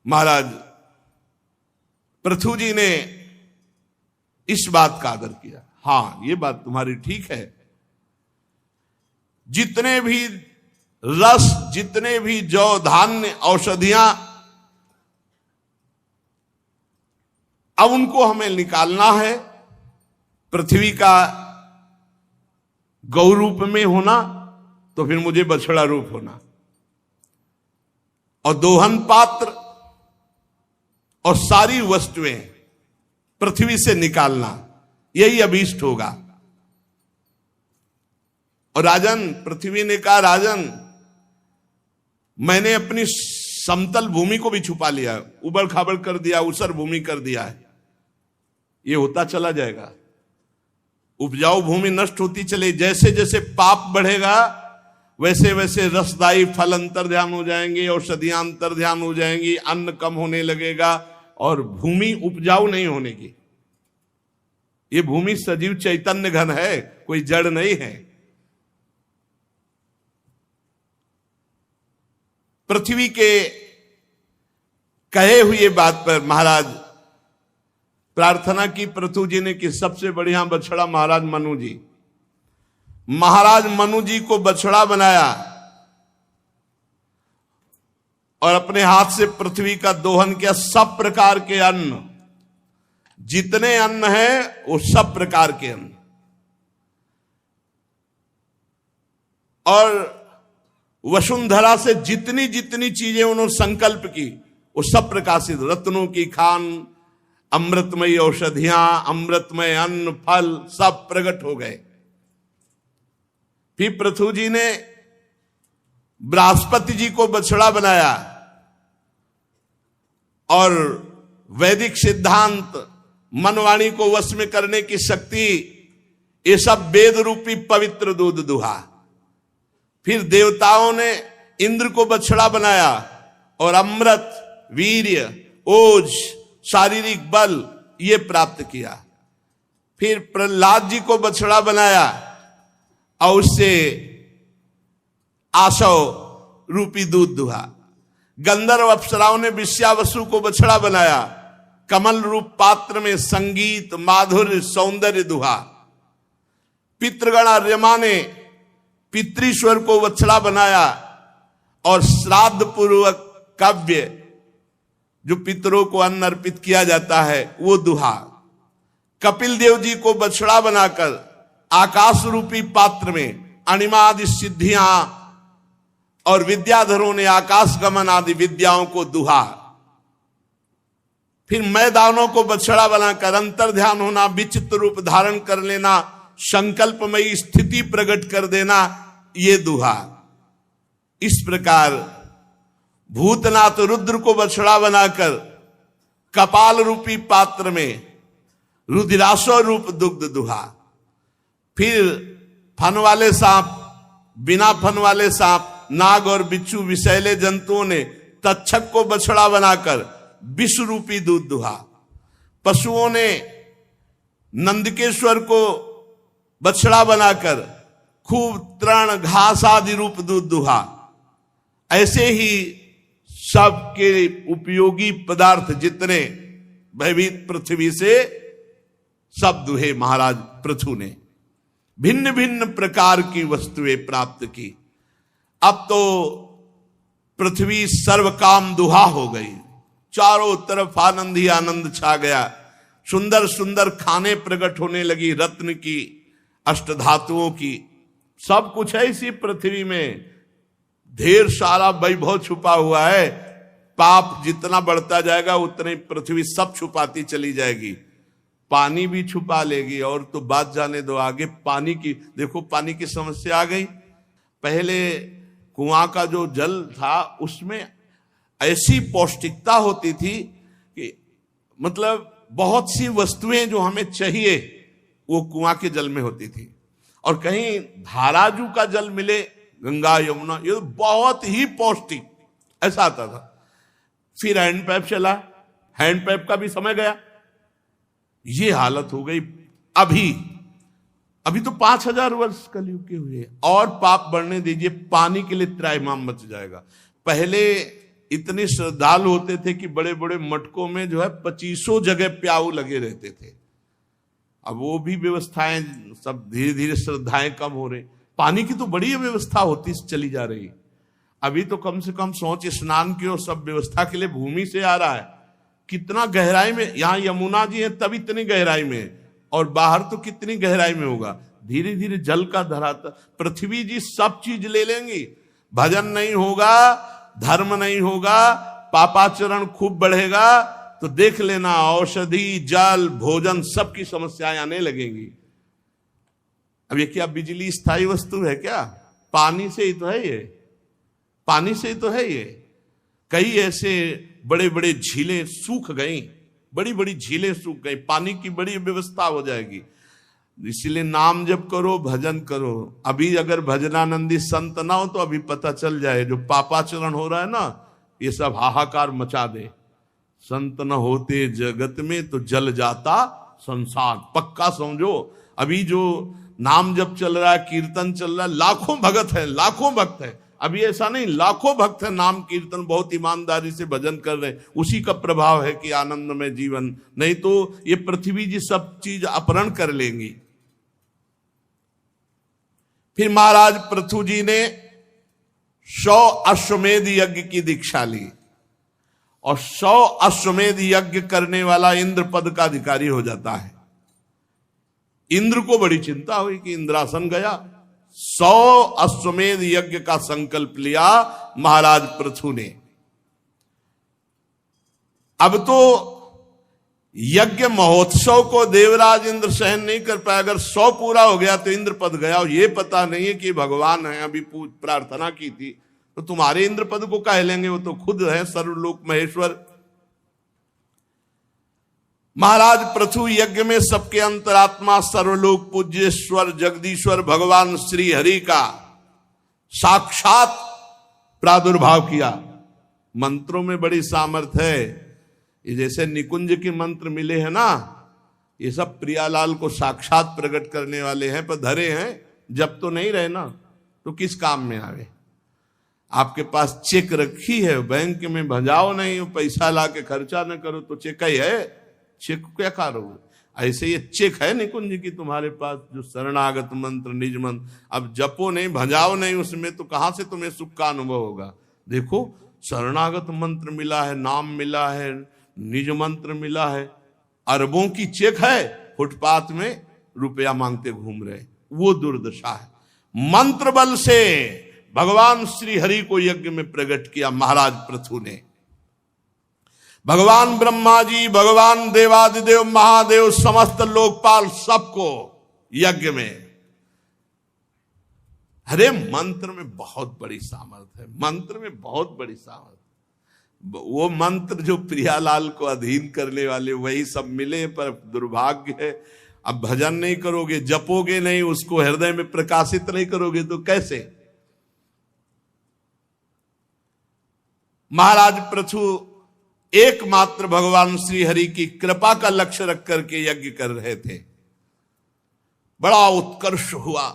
S1: महाराज पृथु जी ने इस बात का आदर किया। हां, ये बात तुम्हारी ठीक है। जितने भी रस, जितने भी जौ धान्य औषधियां, अब उनको हमें निकालना है। पृथ्वी का गौ रूप में होना तो फिर मुझे बछड़ा रूप होना, और दोहन पात्र और सारी वस्तुएं पृथ्वी से निकालना, यही अभीष्ट होगा। और राजन, पृथ्वी ने कहा, राजन मैंने अपनी समतल भूमि को भी छुपा लिया, उबड़ खाबड़ कर दिया, ऊसर भूमि कर दिया है। ये होता चला जाएगा, उपजाऊ भूमि नष्ट होती चले। जैसे जैसे पाप बढ़ेगा वैसे वैसे रसदायी फल अंतर्ध्यान हो जाएंगे, औषधियां अंतर्ध्यान हो जाएंगी, अन्न कम होने लगेगा और भूमि उपजाऊ नहीं होने की। ये भूमि सजीव चैतन्य घन है, कोई जड़ नहीं है। पृथ्वी के कहे हुए बात पर महाराज प्रार्थना की पृथु जी ने कि सबसे बढ़िया बछड़ा महाराज मनु जी। महाराज मनु जी को बछड़ा बनाया और अपने हाथ से पृथ्वी का दोहन किया। सब प्रकार के अन्न, जितने अन्न है वो सब प्रकार के अन्न, और वसुंधरा से जितनी जितनी चीजें उन्होंने संकल्प की वो सब प्रकाशित। रत्नों की खान, अमृतमयी औषधियां, अमृतमय अन्न, फल सब प्रकट हो गए। फिर पृथु जी ने बृहस्पति जी को बछड़ा बनाया और वैदिक सिद्धांत, मनवाणी को वश में करने की शक्ति, ये सब वेद रूपी पवित्र दूध दुहा। फिर देवताओं ने इंद्र को बछड़ा बनाया और अमृत, वीर्य, ओज, शारीरिक बल ये प्राप्त किया। फिर प्रहलाद जी को बछड़ा बनाया और उससे आशव रूपी दूध दुहा। गंधर्व अप्सराओं ने विश्वावसु को बछड़ा बनाया, कमल रूप पात्र में संगीत, माधुर्य, सौंदर्य दुहा। पितृगण आर्यमा ने पितृश्वर को बछड़ा बनाया और श्राद्ध पूर्वक काव्य, जो पितरों को अन्न अर्पित किया जाता है, वो दुहा। कपिल देव जी को बछड़ा बनाकर आकाश रूपी पात्र में अणिमादि सिद्धियां और विद्याधरों ने आकाश गमन आदि विद्याओं को दुहा। फिर मैदानों को बछड़ा बनाकर अंतर्ध्यान होना, विचित्र रूप धारण कर लेना, संकल्पमयी स्थिति प्रकट कर देना, ये दुहा। इस प्रकार भूतनाथ रुद्र को बछड़ा बनाकर कपाल रूपी पात्र में रुद्रासो रूप दुग्ध दुहा। फिर फन वाले सांप, बिना फन वाले सांप, नाग और बिच्छू विषैले जंतुओं ने तक्षक को बछड़ा बनाकर विष रूपी दूध दुहा। पशुओं ने नंदकेश्वर को बछड़ा बनाकर खूब तृण, घास आदि रूप दूध दुहा। ऐसे ही सबके उपयोगी पदार्थ जितने भयभीत पृथ्वी से सब दुहे महाराज पृथु ने। भिन्न भिन्न प्रकार की वस्तुएं प्राप्त की। अब तो पृथ्वी सर्वकाम दुहा हो गई, चारों तरफ आनंद ही आनंद छा गया। सुंदर सुंदर खाने प्रकट होने लगी, रत्न की, अष्टधातुओं की, सब कुछ है इसी पृथ्वी में। ढेर सारा वैभव छुपा हुआ है। पाप जितना बढ़ता जाएगा उतनी पृथ्वी सब छुपाती चली जाएगी। पानी भी छुपा लेगी। और तो बात जाने दो आगे, पानी की देखो, पानी की समस्या आ गई। पहले कुआं का जो जल था उसमें ऐसी पौष्टिकता होती थी कि मतलब बहुत सी वस्तुएं जो हमें चाहिए वो कुआं के जल में होती थी। और कहीं धाराजू का जल मिले, गंगा यमुना, ये तो बहुत ही पौष्टिक ऐसा आता था। फिर हैंडपैप चला, हैंडपैप का भी समय गया, ये हालत हो गई। अभी तो 5000 वर्ष कलयुग के हुए और पाप बढ़ने दीजिए, पानी के लिए त्राहिमाम मच जाएगा। पहले इतने श्रद्धालु होते थे कि बड़े बड़े मटकों में जो है 2500 जगह प्याऊ लगे रहते थे। अब वो भी व्यवस्थाएं सब धीरे धीरे श्रद्धाएं कम हो रही। पानी की तो बड़ी व्यवस्था होती चली जा रही। अभी तो कम से कम सोच स्नान की और सब व्यवस्था के लिए भूमि से आ रहा है। कितना गहराई में, यहाँ यमुना जी है तब इतनी गहराई में, और बाहर तो कितनी गहराई में होगा। धीरे धीरे जल का धरातल, पृथ्वी जी सब चीज ले लेंगी। भजन नहीं होगा, धर्म नहीं होगा, पापाचरण खूब बढ़ेगा तो देख लेना औषधि, जल, भोजन सबकी समस्याएं आने लगेंगी। अब ये क्या बिजली स्थायी वस्तु है क्या? पानी से ही तो है ये, पानी से ही तो है ये। कई ऐसे बड़े बड़े झीलें सूख गई, बड़ी बड़ी झीलें सूख गई, पानी की बड़ी व्यवस्था हो जाएगी। इसीलिए नाम जप करो, भजन करो। अभी अगर भजनानंदी संत ना हो तो अभी पता चल जाए जो पापाचरण हो रहा है ना, ये सब हाहाकार मचा दे। संत न होते जगत में तो जल जाता संसार, पक्का समझो। अभी जो नाम जप चल रहा है, कीर्तन चल रहा है, लाखों भगत है, लाखों भक्त है। अभी ऐसा नहीं, लाखों भक्त है, नाम कीर्तन बहुत ईमानदारी से भजन कर रहे हैं। उसी का प्रभाव है कि आनंद में जीवन, नहीं तो ये पृथ्वी जी सब चीज अपहरण कर लेंगी। फिर महाराज पृथु जी ने 100 अश्वमेध यज्ञ की दीक्षा ली और 100 अश्वमेध यज्ञ करने वाला इंद्र पद का अधिकारी हो जाता है। इंद्र को बड़ी चिंता हुई कि इंद्रासन गया। 100 अश्वमेध यज्ञ का संकल्प लिया महाराज पृथु ने। अब तो यज्ञ महोत्सव को देवराज इंद्र सहन नहीं कर पाया। अगर 100 पूरा हो गया तो इंद्र पद गया, और ये पता नहीं है कि भगवान है। अभी प्रार्थना की थी तो तुम्हारे इंद्र पद को कह लेंगे, वो तो खुद है सर्वलोक महेश्वर। महाराज पृथु यज्ञ में सबके अंतरात्मा सर्वलोक पूज्येश्वर जगदीश्वर भगवान श्री हरि का साक्षात प्रादुर्भाव किया। मंत्रों में बड़ी सामर्थ्य है। ये जैसे निकुंज के मंत्र मिले हैं ना, ये सब प्रियालाल को साक्षात प्रकट करने वाले हैं, पर धरे हैं। जब तो नहीं रहे ना तो किस काम में आवे। आपके पास चेक रखी है, बैंक में भजाओ नहीं, पैसा ला के खर्चा न करो तो चेक ही है, चेक क्या करोगे। ऐसे ये चेक है निकुंज की तुम्हारे पास, जो शरणागत मंत्र निज मंत्र। अब जपो नहीं, भजाओ नहीं उसमें, तो कहां से तुम्हें सुख का अनुभव होगा। देखो शरणागत मंत्र मिला है, नाम मिला है, निज मंत्र मिला है, अरबों की चेक है, फुटपाथ में रुपया मांगते घूम रहे, वो दुर्दशा है। मंत्र बल से भगवान श्री हरि को यज्ञ में प्रकट किया महाराज पृथु ने। भगवान ब्रह्मा जी, भगवान देवादिदेव महादेव, समस्त लोकपाल सबको यज्ञ में। अरे मंत्र में बहुत बड़ी सामर्थ्य है, मंत्र में बहुत बड़ी सामर्थ्य। वो मंत्र जो प्रियालाल को अधीन करने वाले वही सब मिले, पर दुर्भाग्य है अब भजन नहीं करोगे, जपोगे नहीं, उसको हृदय में प्रकाशित नहीं करोगे तो कैसे। महाराज पृथु एकमात्र भगवान श्री हरि की कृपा का लक्ष्य रख करके यज्ञ कर रहे थे। बड़ा उत्कर्ष हुआ।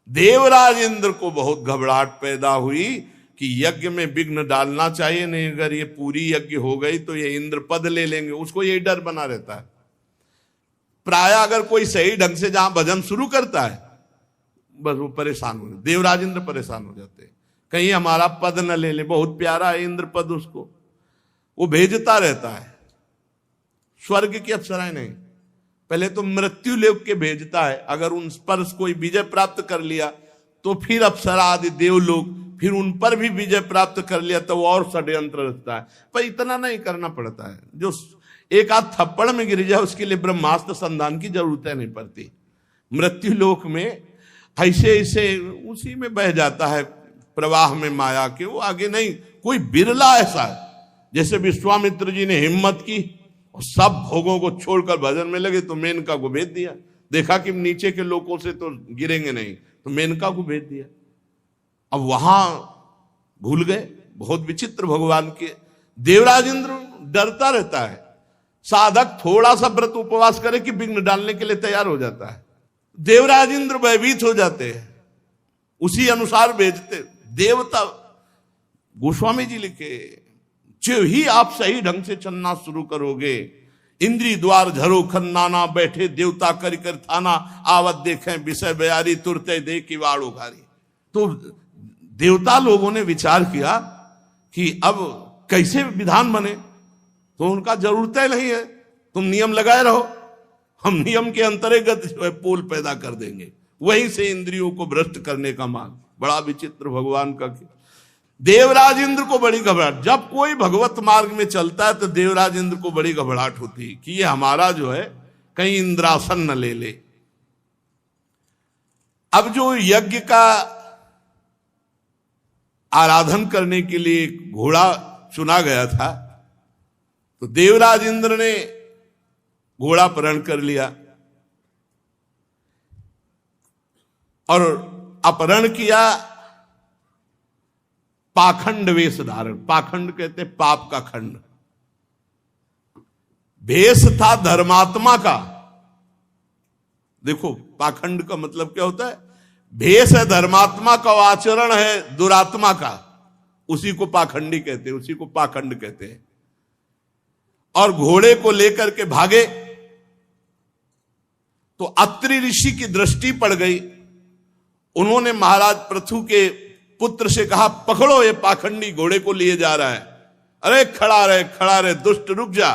S1: देवराज इंद्र को बहुत घबराहट पैदा हुई कि यज्ञ में विघ्न डालना चाहिए, नहीं अगर ये पूरी यज्ञ हो गई तो ये इंद्र पद ले लेंगे, उसको यही डर बना रहता है। प्राय अगर कोई सही ढंग से जहां भजन शुरू करता है बस वो परेशान हो, देवराज इंद्र परेशान हो जाते हैं, कहीं हमारा पद न ले ले, बहुत प्यारा है इंद्र पद, उसको वो भेजता रहता है। स्वर्ग की अप्सराएं नहीं, पहले तो मृत्यु लोक के भेजता है, अगर उन पर कोई विजय प्राप्त कर लिया तो फिर अप्सरा आदि देवलोक, फिर उन पर भी विजय प्राप्त कर लिया तो और षड्यंत्र रचता है। पर इतना नहीं करना पड़ता है, जो एक आध थप्पड़ में गिर जाए उसके लिए ब्रह्मास्त्र संधान की जरूरत नहीं पड़ती। मृत्यु लोक में ऐसे ऐसे उसी में बह जाता है प्रवाह में माया के, वो आगे नहीं। कोई बिरला ऐसा है, जैसे विश्वामित्र जी ने हिम्मत की और सब भोगों को छोड़कर भजन में लगे तो मेनका को भेज दिया, देखा कि नीचे के लोगों से तो गिरेंगे नहीं तो मेनका को भेज दिया। अब वहां भूल गए, बहुत विचित्र भगवान के। देवराज इंद्र डरता रहता है, साधक थोड़ा सा व्रत उपवास करे कि विघ्न डालने के लिए तैयार हो जाता है। देवराज इंद्र भयभीत हो जाते हैं, उसी अनुसार भेजते देवता। गोस्वामी जी लिखे, जो ही आप सही ढंग से चलना शुरू करोगे, इंद्री द्वार झरो खन्नाना, बैठे देवता कर कर थाना, आवत देखें विषय बयारी, तुरते दे की वाड़ उघारी। तो देवता लोगों ने विचार किया कि अब कैसे विधान बने, तो उनका जरूरत नहीं है, तुम नियम लगाए रहो, हम नियम के अंतर्गत जो है पोल पैदा कर देंगे, वहीं से इंद्रियों को भ्रष्ट करने का मार्ग। बड़ा विचित्र भगवान का। देवराज इंद्र को बड़ी घबराहट, जब कोई भगवत मार्ग में चलता है तो देवराज इंद्र को बड़ी घबराहट होती है कि ये हमारा जो है कहीं इंद्रासन न ले ले। अब जो यज्ञ का आराधन करने के लिए घोड़ा चुना गया था, तो देवराज इंद्र ने घोड़ा अपहरण कर लिया और अपहरण किया पाखंड वेश धारण। पाखंड कहते पाप का खंड। वेश था धर्मात्मा का। देखो पाखंड का मतलब क्या होता है, भेष है धर्मात्मा का, आचरण है दुरात्मा का, उसी को पाखंडी कहते हैं, उसी को पाखंड कहते हैं। और घोड़े को लेकर के भागे तो अत्रि ऋषि की दृष्टि पड़ गई। उन्होंने महाराज पृथु के पुत्र से कहा, पकड़ो ये पाखंडी घोड़े को लिए जा रहा है। अरे खड़ा रहे दुष्ट, रुक जा।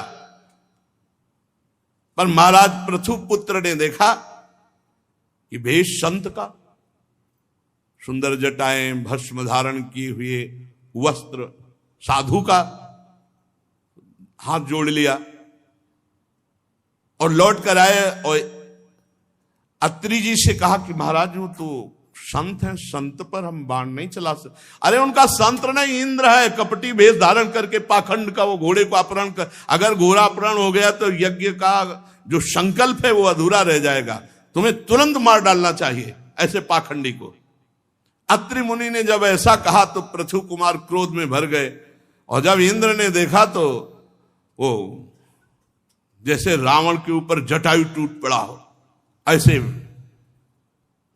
S1: पर महाराज पृथु पुत्र ने देखा कि भेष संत का, सुंदर जटाएं, भस्म धारण किए हुए वस्त्र, साधु का, हाथ जोड़ लिया और लौट कर आए और अत्रि जी से कहा कि महाराज वो तो संत है, संत पर हम बाण नहीं चला सकते। अरे उनका संत नहीं, इंद्र है, कपटी भेष धारण करके पाखंड का वो घोड़े को अपहरण कर, अगर घोड़ा अपहरण हो गया तो यज्ञ का जो संकल्प है वो अधूरा रह जाएगा, तुम्हें तुरंत मार डालना चाहिए ऐसे पाखंडी को। अत्रि मुनि ने जब ऐसा कहा तो पृथु कुमार क्रोध में भर गए, और जब इंद्र ने देखा तो वो जैसे रावण के ऊपर जटायु टूट पड़ा हो ऐसे,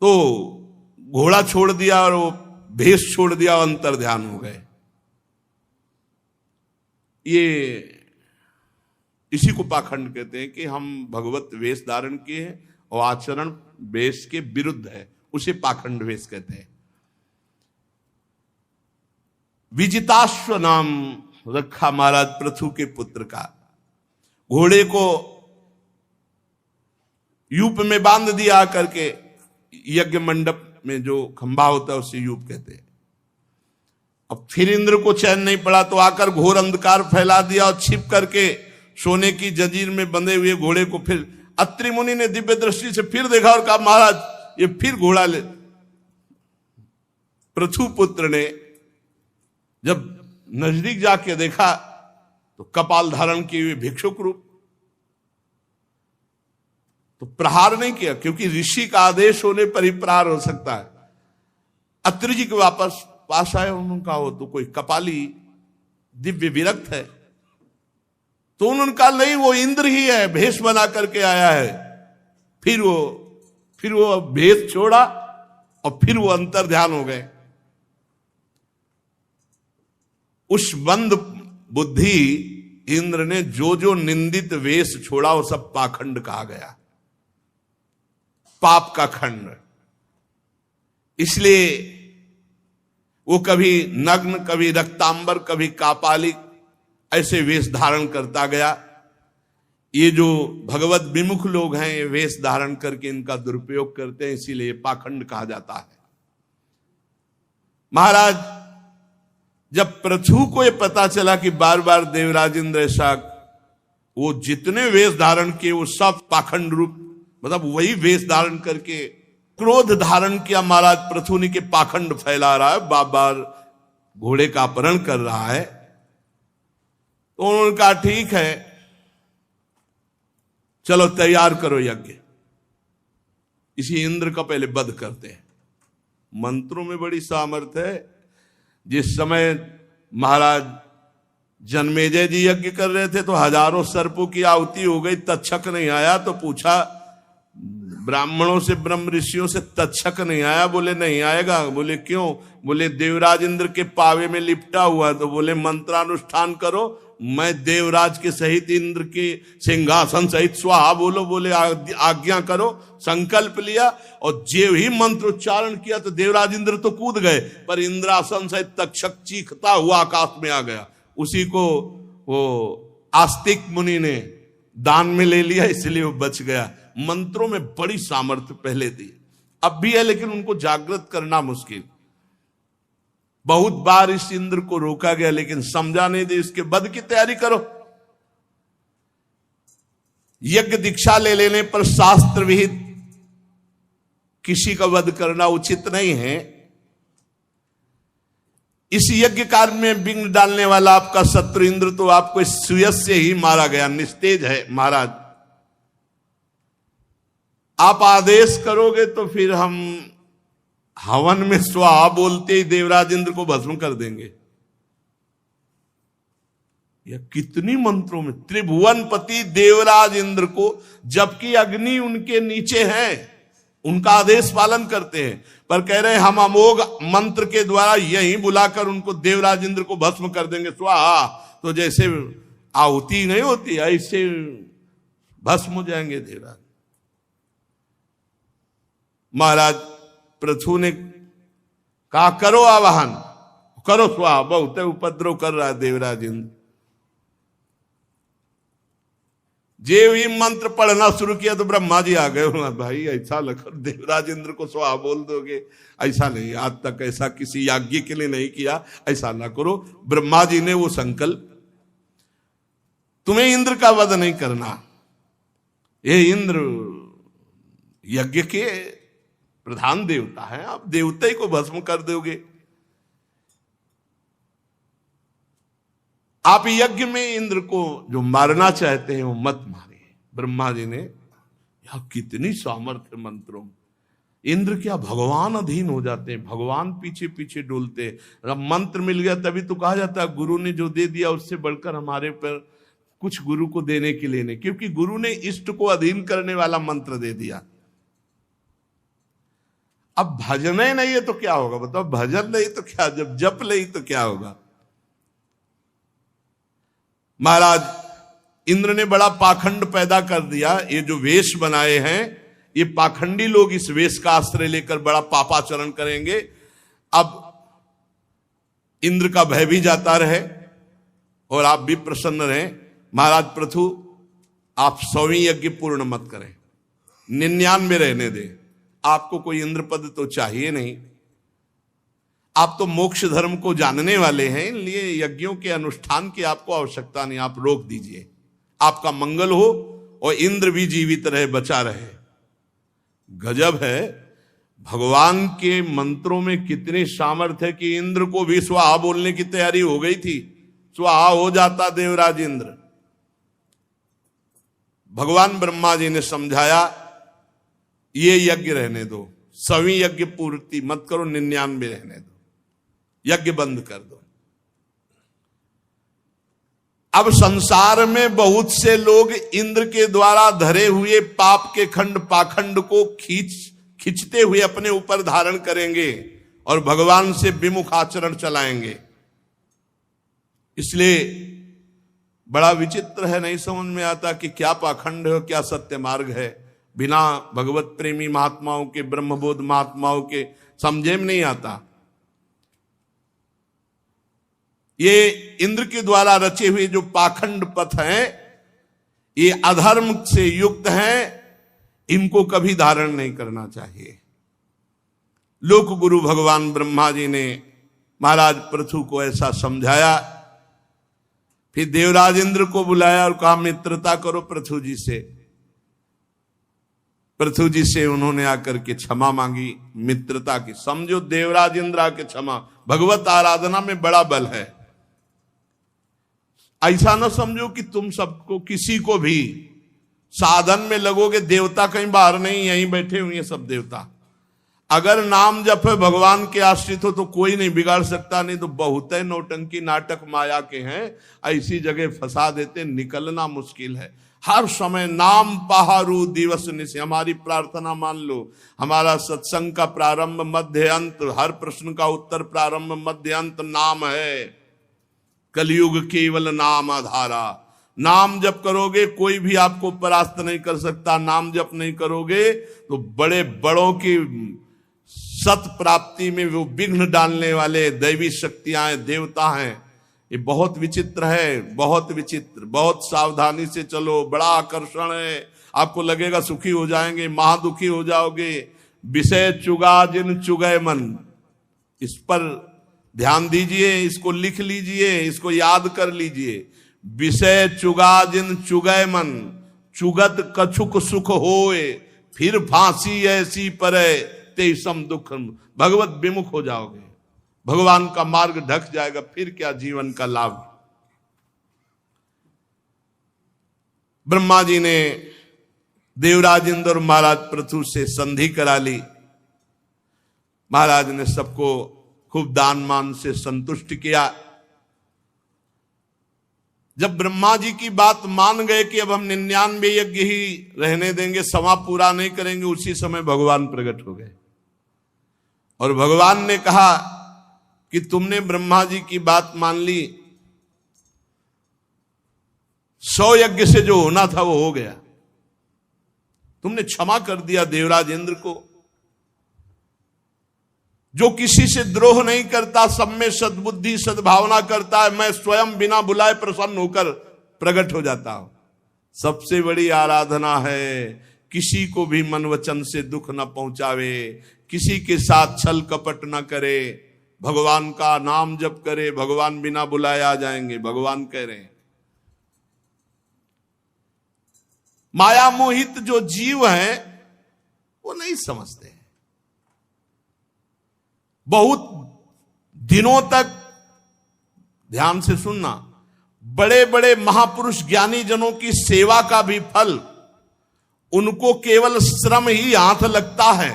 S1: तो घोड़ा छोड़ दिया और वो भेष छोड़ दिया, अंतर ध्यान हो गए। ये इसी को पाखंड कहते हैं कि हम भगवत वेश धारण किए हैं और आचरण वेश के विरुद्ध है, उसे पाखंड वेश कहते हैं। विजिताश्व नाम रखा महाराज पृथु के पुत्र का। घोड़े को यूप में बांध दिया करके, यज्ञ मंडप में जो खंभा होता है उसे यूप कहते हैं। अब फिर इंद्र को चैन नहीं पड़ा तो आकर घोर अंधकार फैला दिया और छिप करके सोने की जंजीर में बंधे हुए घोड़े को फिर अत्रि मुनि ने दिव्य दृष्टि से फिर देखा और कहा, महाराज ये फिर घोड़ा ले। पृथु पुत्र ने जब नजदीक जाके देखा तो कपाल धारण किए हुए भिक्षुक रूप, तो प्रहार नहीं किया, क्योंकि ऋषि का आदेश होने पर ही प्रहार हो सकता है। अत्रि जी के वापस पास आए, उन्होंने कहा वो तो कोई कपाली दिव्य विरक्त है। तो उन्होंने कहा नहीं, वो इंद्र ही है, भेष बना करके आया है। फिर वो भेष छोड़ा और फिर वो अंतर ध्यान हो गए। उस बंद बुद्धि इंद्र ने जो जो निंदित वेश छोड़ा वो सब पाखंड कहा गया, पाप का खंड। इसलिए वो कभी नग्न, कभी रक्तांबर, कभी कापालिक ऐसे वेश धारण करता गया। ये जो भगवत विमुख लोग हैं ये वेश धारण करके इनका दुरुपयोग करते हैं, इसीलिए पाखंड कहा जाता है। महाराज जब पृथु को ये पता चला कि बार बार देवराज इंद्र ऐसा, वो जितने वेश धारण किए वो सब पाखंड रूप, मतलब वही वेश धारण करके क्रोध धारण किया महाराज पृथु ने के पाखंड फैला रहा है, बार बार घोड़े का अपहरण कर रहा है। तो उन्होंने कहा ठीक है चलो तैयार करो यज्ञ, इसी इंद्र का पहले वध करते हैं। मंत्रों में बड़ी सामर्थ्य है। जिस समय महाराज जन्मेजय जी यज्ञ कर रहे थे तो हजारों सर्पों की आहुति हो गई, तक्षक नहीं आया। तो पूछा ब्राह्मणों से, ब्रह्म ऋषियों से, तक्षक नहीं आया? बोले नहीं आएगा। बोले क्यों? बोले देवराज इंद्र के पावे में लिपटा हुआ। तो बोले मंत्रानुष्ठान करो, मैं देवराज के सहित इंद्र के सिंहासन सहित स्वाहा बोलो। बोले आज्ञा करो। संकल्प लिया और जे ही मंत्र उच्चारण किया तो देवराज इंद्र तो कूद गए, पर इंद्रासन सहित तक्षक चीखता हुआ आकाश में आ गया। उसी को वो आस्तिक मुनि ने दान में ले लिया, इसलिए वो बच गया। मंत्रों में बड़ी सामर्थ्य पहले थी, अब भी है, लेकिन उनको जागृत करना मुश्किल। बहुत बार इस इंद्र को रोका गया लेकिन समझा नहीं दे, इसके वध की तैयारी करो। यज्ञ दीक्षा ले लेने पर शास्त्र विहित किसी का वध करना उचित नहीं है। इस यज्ञ कार्य में विघ्न डालने वाला आपका शत्रु इंद्र तो आपको इस सुयस से ही मारा गया, निस्तेज है। महाराज आप आदेश करोगे तो फिर हम हवन में स्वाहा बोलते ही देवराज इंद्र को भस्म कर देंगे। यह कितनी मंत्रों में त्रिभुवनपति देवराज इंद्र को, जबकि अग्नि उनके नीचे है, उनका आदेश पालन करते हैं, पर कह रहे हैं हम अमोघ मंत्र के द्वारा यही बुलाकर उनको देवराज इंद्र को भस्म कर देंगे स्वाहा। तो जैसे आहुति नहीं होती ऐसे भस्म हो जाएंगे देवराज। महाराज पृथु ने कहा करो आवाहन, करो स्वाहा, बहुत उपद्रव कर रहा है देवराज इंद्र। जे भी मंत्र पढ़ना शुरू किया तो ब्रह्मा जी आ गए। भाई ऐसा लगा देवराज इंद्र को स्वाहा बोल दोगे? ऐसा नहीं, आज तक ऐसा किसी याज्ञ के लिए नहीं किया, ऐसा ना करो। ब्रह्मा जी ने वो संकल्प, तुम्हें इंद्र का वध नहीं करना, ये इंद्र यज्ञ के प्रधान देवता है, आप देवता ही को भस्म कर दोगे। आप यज्ञ में इंद्र को जो मारना चाहते हैं वो मत मारिए। ब्रह्मा जी ने, यह कितनी सामर्थ्य मंत्रों में। इंद्र क्या भगवान अधीन हो जाते हैं, भगवान पीछे पीछे डोलते हैं। अब मंत्र मिल गया तभी तो कहा जाता है गुरु ने जो दे दिया उससे बढ़कर हमारे पर कुछ गुरु को देने के लिए नहीं, क्योंकि गुरु ने इष्ट को अधीन करने वाला मंत्र दे दिया। अब भजन ही नहीं है तो क्या होगा बताओ? भजन नहीं तो क्या, जब जप नहीं तो क्या होगा? महाराज इंद्र ने बड़ा पाखंड पैदा कर दिया। ये जो वेश बनाए हैं ये पाखंडी लोग इस वेश का आश्रय लेकर बड़ा पापाचरण करेंगे। अब इंद्र का भय भी जाता रहे और आप भी प्रसन्न रहें। महाराज पृथु आप 100वीं यज्ञ पूर्ण मत करें, 99 रहने दें। आपको कोई इंद्र पद तो चाहिए नहीं, आप तो मोक्ष धर्म को जानने वाले हैं, इसलिए यज्ञों के अनुष्ठान की आपको आवश्यकता नहीं, आप रोक दीजिए। आपका मंगल हो और इंद्र भी जीवित रहे, बचा रहे। गजब है, भगवान के मंत्रों में कितनी सामर्थ्य है कि इंद्र को भी स्वाहा बोलने की तैयारी हो गई थी, स्वाहा हो जाता देवराज इंद्र। भगवान ब्रह्मा जी ने समझाया ये यज्ञ रहने दो, 100वीं यज्ञ पूर्ति मत करो, 99 रहने दो, यज्ञ बंद कर दो। अब संसार में बहुत से लोग इंद्र के द्वारा धरे हुए पाप के खंड पाखंड को खींचते हुए अपने ऊपर धारण करेंगे और भगवान से विमुख आचरण चलाएंगे। इसलिए बड़ा विचित्र है, नहीं समझ में आता कि क्या पाखंड है, क्या सत्य मार्ग है। बिना भगवत प्रेमी महात्माओं के, ब्रह्मबोध महात्माओं के समझे में नहीं आता। ये इंद्र के द्वारा रचे हुए जो पाखंड पथ हैं, ये अधर्म से युक्त हैं, इनको कभी धारण नहीं करना चाहिए। लोक गुरु भगवान ब्रह्मा जी ने महाराज पृथु को ऐसा समझाया। फिर देवराज इंद्र को बुलाया और कहा मित्रता करो पृथु जी से। पृथु जी से उन्होंने आकर के क्षमा मांगी, मित्रता की। समझो देवराज इंद्र आके क्षमा, भगवत आराधना में बड़ा बल है। ऐसा ना समझो कि तुम सबको, किसी को भी साधन में लगोगे, देवता कहीं बाहर नहीं, यहीं बैठे हुए हैं सब देवता। अगर नाम जप है, भगवान के आश्रित हो तो कोई नहीं बिगाड़ सकता। नहीं तो बहुत है नौटंकी नाटक माया के हैं, ऐसी जगह फंसा देते, निकलना मुश्किल है। हर समय नाम पहारू दिवस निशि। हमारी प्रार्थना मान लो, हमारा सत्संग का प्रारंभ मध्य अंत, हर प्रश्न का उत्तर प्रारंभ मध्य अंत नाम है। कलयुग केवल नाम आधारा। नाम जप करोगे कोई भी आपको परास्त नहीं कर सकता। नाम जप नहीं करोगे तो बड़े बड़ों की सत प्राप्ति में वो विघ्न डालने वाले दैवी शक्तियां, देवता हैं। ये बहुत विचित्र है, बहुत विचित्र। बहुत सावधानी से चलो, बड़ा आकर्षण है। आपको लगेगा सुखी हो जाएंगे, महादुखी हो जाओगे। विषय चुगा जिन चुगय मन, इस पर ध्यान दीजिए, इसको लिख लीजिए, इसको याद कर लीजिए। विषय चुगा जिन चुगय मन, चुगत कछुक सुख होए, फिर फांसी ऐसी परे तेसम दुख। भगवत विमुख हो जाओगे, भगवान का मार्ग ढक जाएगा, फिर क्या जीवन का लाभ। ब्रह्मा जी ने देवराज इंद्र और महाराज पृथु से संधि करा ली। महाराज ने सबको खूब दान मान से संतुष्ट किया। जब ब्रह्मा जी की बात मान गए कि अब हम 99 यज्ञ ही रहने देंगे, समा पूरा नहीं करेंगे, उसी समय भगवान प्रकट हो गए। और भगवान ने कहा कि तुमने ब्रह्मा जी की बात मान ली, 100 यज्ञ से जो होना था वो हो गया। तुमने क्षमा कर दिया देवराज इंद्र को। जो किसी से द्रोह नहीं करता, सब में सद्बुद्धि सद्भावना करता है, मैं स्वयं बिना बुलाए प्रसन्न होकर प्रकट हो जाता हूं। सबसे बड़ी आराधना है किसी को भी मन वचन से दुख न पहुंचावे, किसी के साथ छल कपट न करे, भगवान का नाम जप करे, भगवान बिना बुलाए आ जाएंगे। भगवान कह रहे हैं माया मोहित जो जीव हैं वो नहीं समझते। बहुत दिनों तक ध्यान से सुनना, बड़े बड़े महापुरुष ज्ञानी जनों की सेवा का भी फल उनको केवल श्रम ही हाथ लगता है।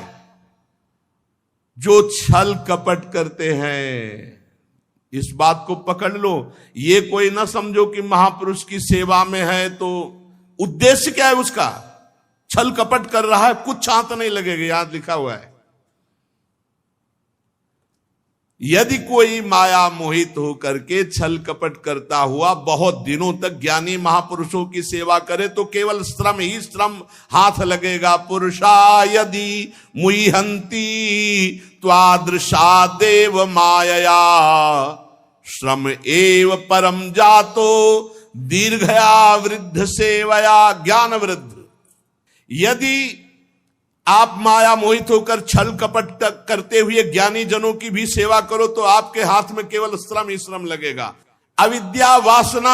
S1: जो छल कपट करते हैं, इस बात को पकड़ लो। ये कोई ना समझो कि महापुरुष की सेवा में है तो उद्देश्य क्या है उसका, छल कपट कर रहा है, कुछ हाथ नहीं लगेगा। यहां लिखा हुआ है यदि कोई माया मोहित होकर के छल कपट करता हुआ बहुत दिनों तक ज्ञानी महापुरुषों की सेवा करे तो केवल श्रम ही श्रम हाथ लगेगा। पुरुषा यदि मुह्यंती त्वादृशा देव मायया, श्रम एव परम जातो दीर्घया वृद्ध सेवया ज्ञान वृद्ध। यदि आप माया मोहित होकर छल कपट करते हुए ज्ञानी जनों की भी सेवा करो तो आपके हाथ में केवल श्रम ही श्रम लगेगा। अविद्या वासना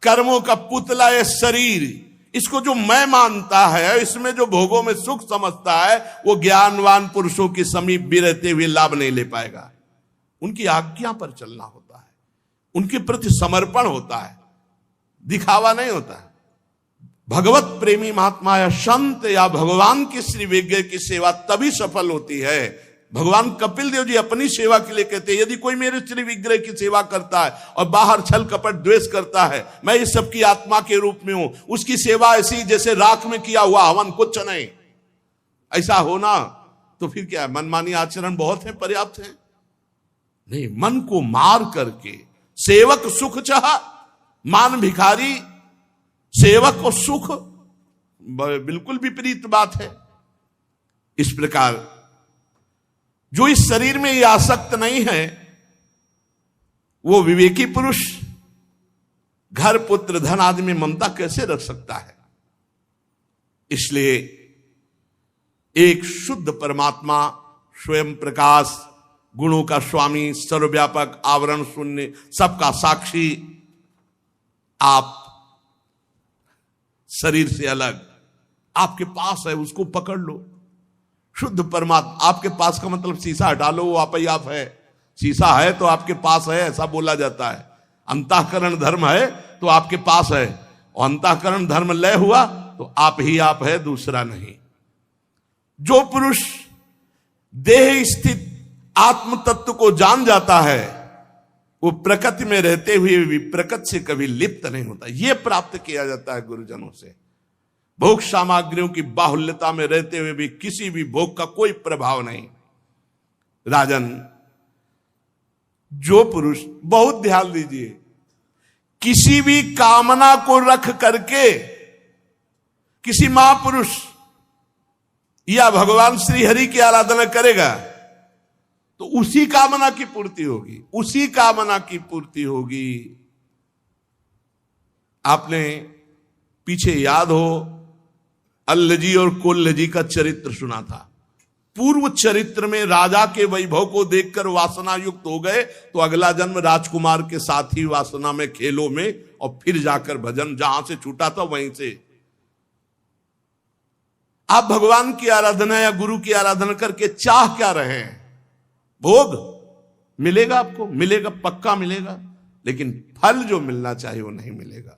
S1: कर्मों का पुतला है शरीर, इसको जो मैं मानता है, इसमें जो भोगों में सुख समझता है, वो ज्ञानवान पुरुषों के समीप भी रहते हुए लाभ नहीं ले पाएगा। उनकी आज्ञा पर चलना होता है, उनके प्रति समर्पण होता है, दिखावा नहीं होता है। भगवत प्रेमी महात्मा या संत या भगवान के श्री विग्रह की सेवा तभी सफल होती है। भगवान कपिल देव जी अपनी सेवा के लिए कहते हैं, यदि कोई मेरे श्री विग्रह की सेवा करता है और बाहर छल कपट द्वेष करता है, मैं इस सबकी आत्मा के रूप में हूं, उसकी सेवा ऐसी जैसे राख में किया हुआ हवन, कुछ नहीं। ऐसा होना तो फिर क्या है, मनमानी आचरण बहुत है, पर्याप्त है। नहीं, मन को मार करके सेवक सुख चाह, मान भिखारी, सेवक और सुख, बिल्कुल विपरीत बात है। इस प्रकार जो इस शरीर में ये आसक्त नहीं है, वो विवेकी पुरुष घर पुत्र धन आदि में ममता कैसे रख सकता है? इसलिए एक शुद्ध परमात्मा, स्वयं प्रकाश, गुणों का स्वामी, सर्वव्यापक, आवरण शून्य, सबका साक्षी, आप शरीर से अलग आपके पास है, उसको पकड़ लो। शुद्ध परमात्मा आपके पास का मतलब शीशा हटा लो, वो आप ही आप है। शीशा है तो आपके पास है, ऐसा बोला जाता है। अंतःकरण धर्म है तो आपके पास है, और अंतःकरण धर्म लय हुआ तो आप ही आप है, दूसरा नहीं। जो पुरुष देह स्थित आत्म तत्व को जान जाता है, वो प्रकृति में रहते हुए भी प्रकृति से कभी लिप्त नहीं होता। यह प्राप्त किया जाता है गुरुजनों से। भोग सामग्रियों की बाहुल्यता में रहते हुए भी किसी भी भोग का कोई प्रभाव नहीं। राजन, जो पुरुष, बहुत ध्यान दीजिए, किसी भी कामना को रख करके किसी महापुरुष या भगवान श्री हरि की आराधना करेगा तो उसी कामना की पूर्ति होगी, उसी कामना की पूर्ति होगी। आपने पीछे याद हो अल्लजी और कोल्लजी का चरित्र सुना था। पूर्व चरित्र में राजा के वैभव को देखकर वासना युक्त हो गए तो अगला जन्म राजकुमार के साथ ही वासना में, खेलों में, और फिर जाकर भजन जहां से छूटा था वहीं से। आप भगवान की आराधना या गुरु की आराधना करके चाह क्या रहे हैं? भोग मिलेगा, आपको मिलेगा, पक्का मिलेगा, लेकिन फल जो मिलना चाहिए वो नहीं मिलेगा।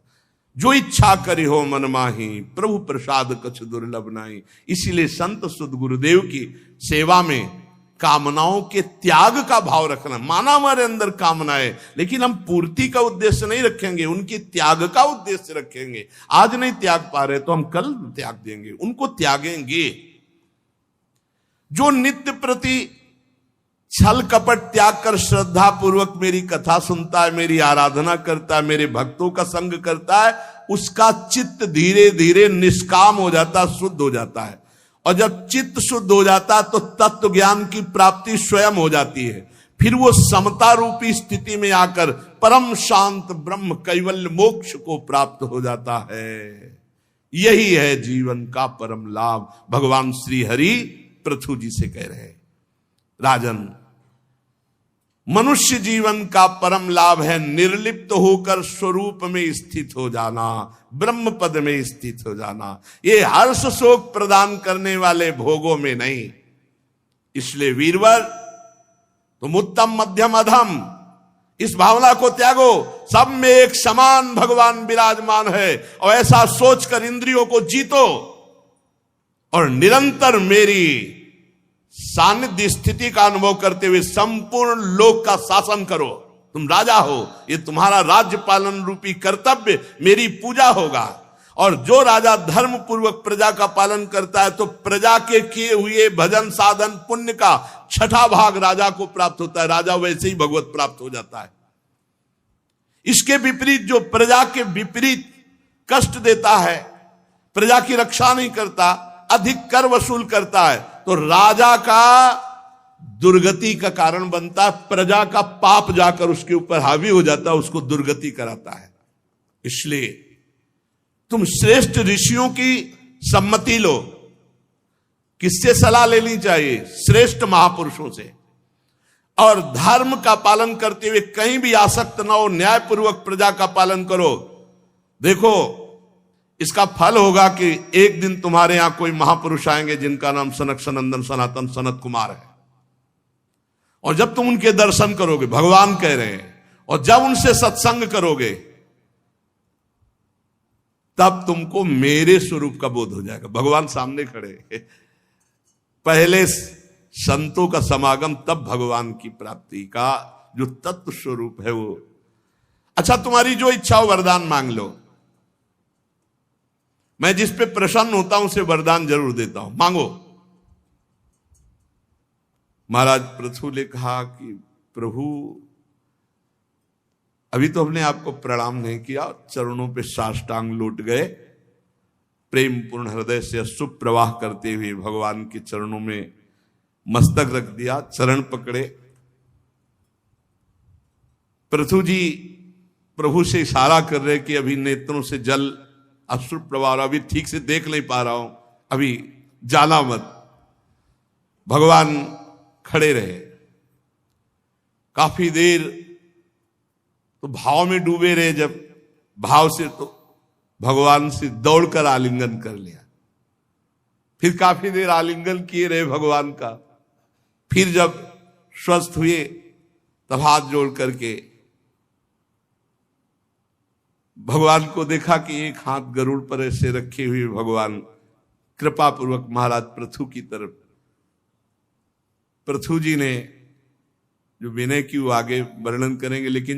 S1: जो इच्छा करी हो मन माही, प्रभु प्रसाद कछ दुर्लभ नाही। इसीलिए संत सुध गुरुदेव की सेवा में कामनाओं के त्याग का भाव रखना। माना हमारे अंदर कामनाएं, लेकिन हम पूर्ति का उद्देश्य नहीं रखेंगे, उनकी त्याग का उद्देश्य रखेंगे। आज नहीं त्याग पा रहे तो हम कल त्याग देंगे, उनको त्यागेंगे। जो नित्य प्रति छल कपट त्याग कर श्रद्धा पूर्वक मेरी कथा सुनता है, मेरी आराधना करता है, मेरे भक्तों का संग करता है, उसका चित्त धीरे धीरे निष्काम हो जाता, शुद्ध हो जाता है। और जब चित्त शुद्ध हो जाता है तो तत्व ज्ञान की प्राप्ति स्वयं हो जाती है। फिर वो समता रूपी स्थिति में आकर परम शांत ब्रह्म कैवल्य मोक्ष को प्राप्त हो जाता है। यही है जीवन का परम लाभ। भगवान श्री हरि पृथु जी से कह रहे हैं, राजन, मनुष्य जीवन का परम लाभ है निर्लिप्त होकर स्वरूप में स्थित हो जाना, ब्रह्म पद में स्थित हो जाना। ये हर्ष शोक प्रदान करने वाले भोगों में नहीं। इसलिए वीरवर, तुम उत्तम मध्यम अधम इस भावना को त्यागो। सब में एक समान भगवान विराजमान है, और ऐसा सोचकर इंद्रियों को जीतो और निरंतर मेरी सानिध्य स्थिति का अनुभव करते हुए संपूर्ण लोक का शासन करो। तुम राजा हो, ये तुम्हारा राज्य पालन रूपी कर्तव्य मेरी पूजा होगा। और जो राजा धर्म पूर्वक प्रजा का पालन करता है तो प्रजा के किए हुए भजन साधन पुण्य का 6ठा भाग राजा को प्राप्त होता है। राजा वैसे ही भगवत प्राप्त हो जाता है। इसके विपरीत जो प्रजा के विपरीत कष्ट देता है, प्रजा की रक्षा नहीं करता, अधिक कर वसूल करता है, तो राजा का दुर्गति का कारण बनता है। प्रजा का पाप जाकर उसके ऊपर हावी हो जाता है, उसको दुर्गति कराता है। इसलिए तुम श्रेष्ठ ऋषियों की सम्मति लो। किससे सलाह लेनी चाहिए? श्रेष्ठ महापुरुषों से। और धर्म का पालन करते हुए कहीं भी आसक्त ना हो, न्यायपूर्वक प्रजा का पालन करो। देखो, इसका फल होगा कि एक दिन तुम्हारे यहां कोई महापुरुष आएंगे जिनका नाम सनक सनंदन सनातन सनत कुमार है। और जब तुम उनके दर्शन करोगे, भगवान कह रहे हैं, और जब उनसे सत्संग करोगे, तब तुमको मेरे स्वरूप का बोध हो जाएगा। भगवान सामने खड़े। पहले संतों का समागम, तब भगवान की प्राप्ति का जो तत्व स्वरूप है वो। अच्छा, तुम्हारी जो इच्छा हो वरदान मांग लो। मैं जिस पे प्रसन्न होता हूं उसे वरदान जरूर देता हूं, मांगो। महाराज पृथु ने कहा कि प्रभु, अभी तो हमने आपको प्रणाम नहीं किया, चरणों पे साष्टांग लौट गए, प्रेम पूर्ण हृदय से अश्रु प्रवाह करते हुए भगवान के चरणों में मस्तक रख दिया, चरण पकड़े। पृथु जी प्रभु से इशारा कर रहे कि अभी नेत्रों से जल अश्रु प्रवाह, अभी ठीक से देख नहीं पा रहा हूं, अभी जाना मत। भगवान खड़े रहे काफी देर, तो भाव में डूबे रहे। जब भाव से तो भगवान से दौड़कर आलिंगन कर लिया, फिर काफी देर आलिंगन किए रहे भगवान का। फिर जब स्वस्थ हुए तब हाथ जोड़ करके भगवान को देखा कि एक हाथ गरुड़ पर ऐसे रखे हुए भगवान कृपा पूर्वक महाराज पृथु की तरफ। पृथु जी ने जो विनय की वो आगे वर्णन करेंगे, लेकिन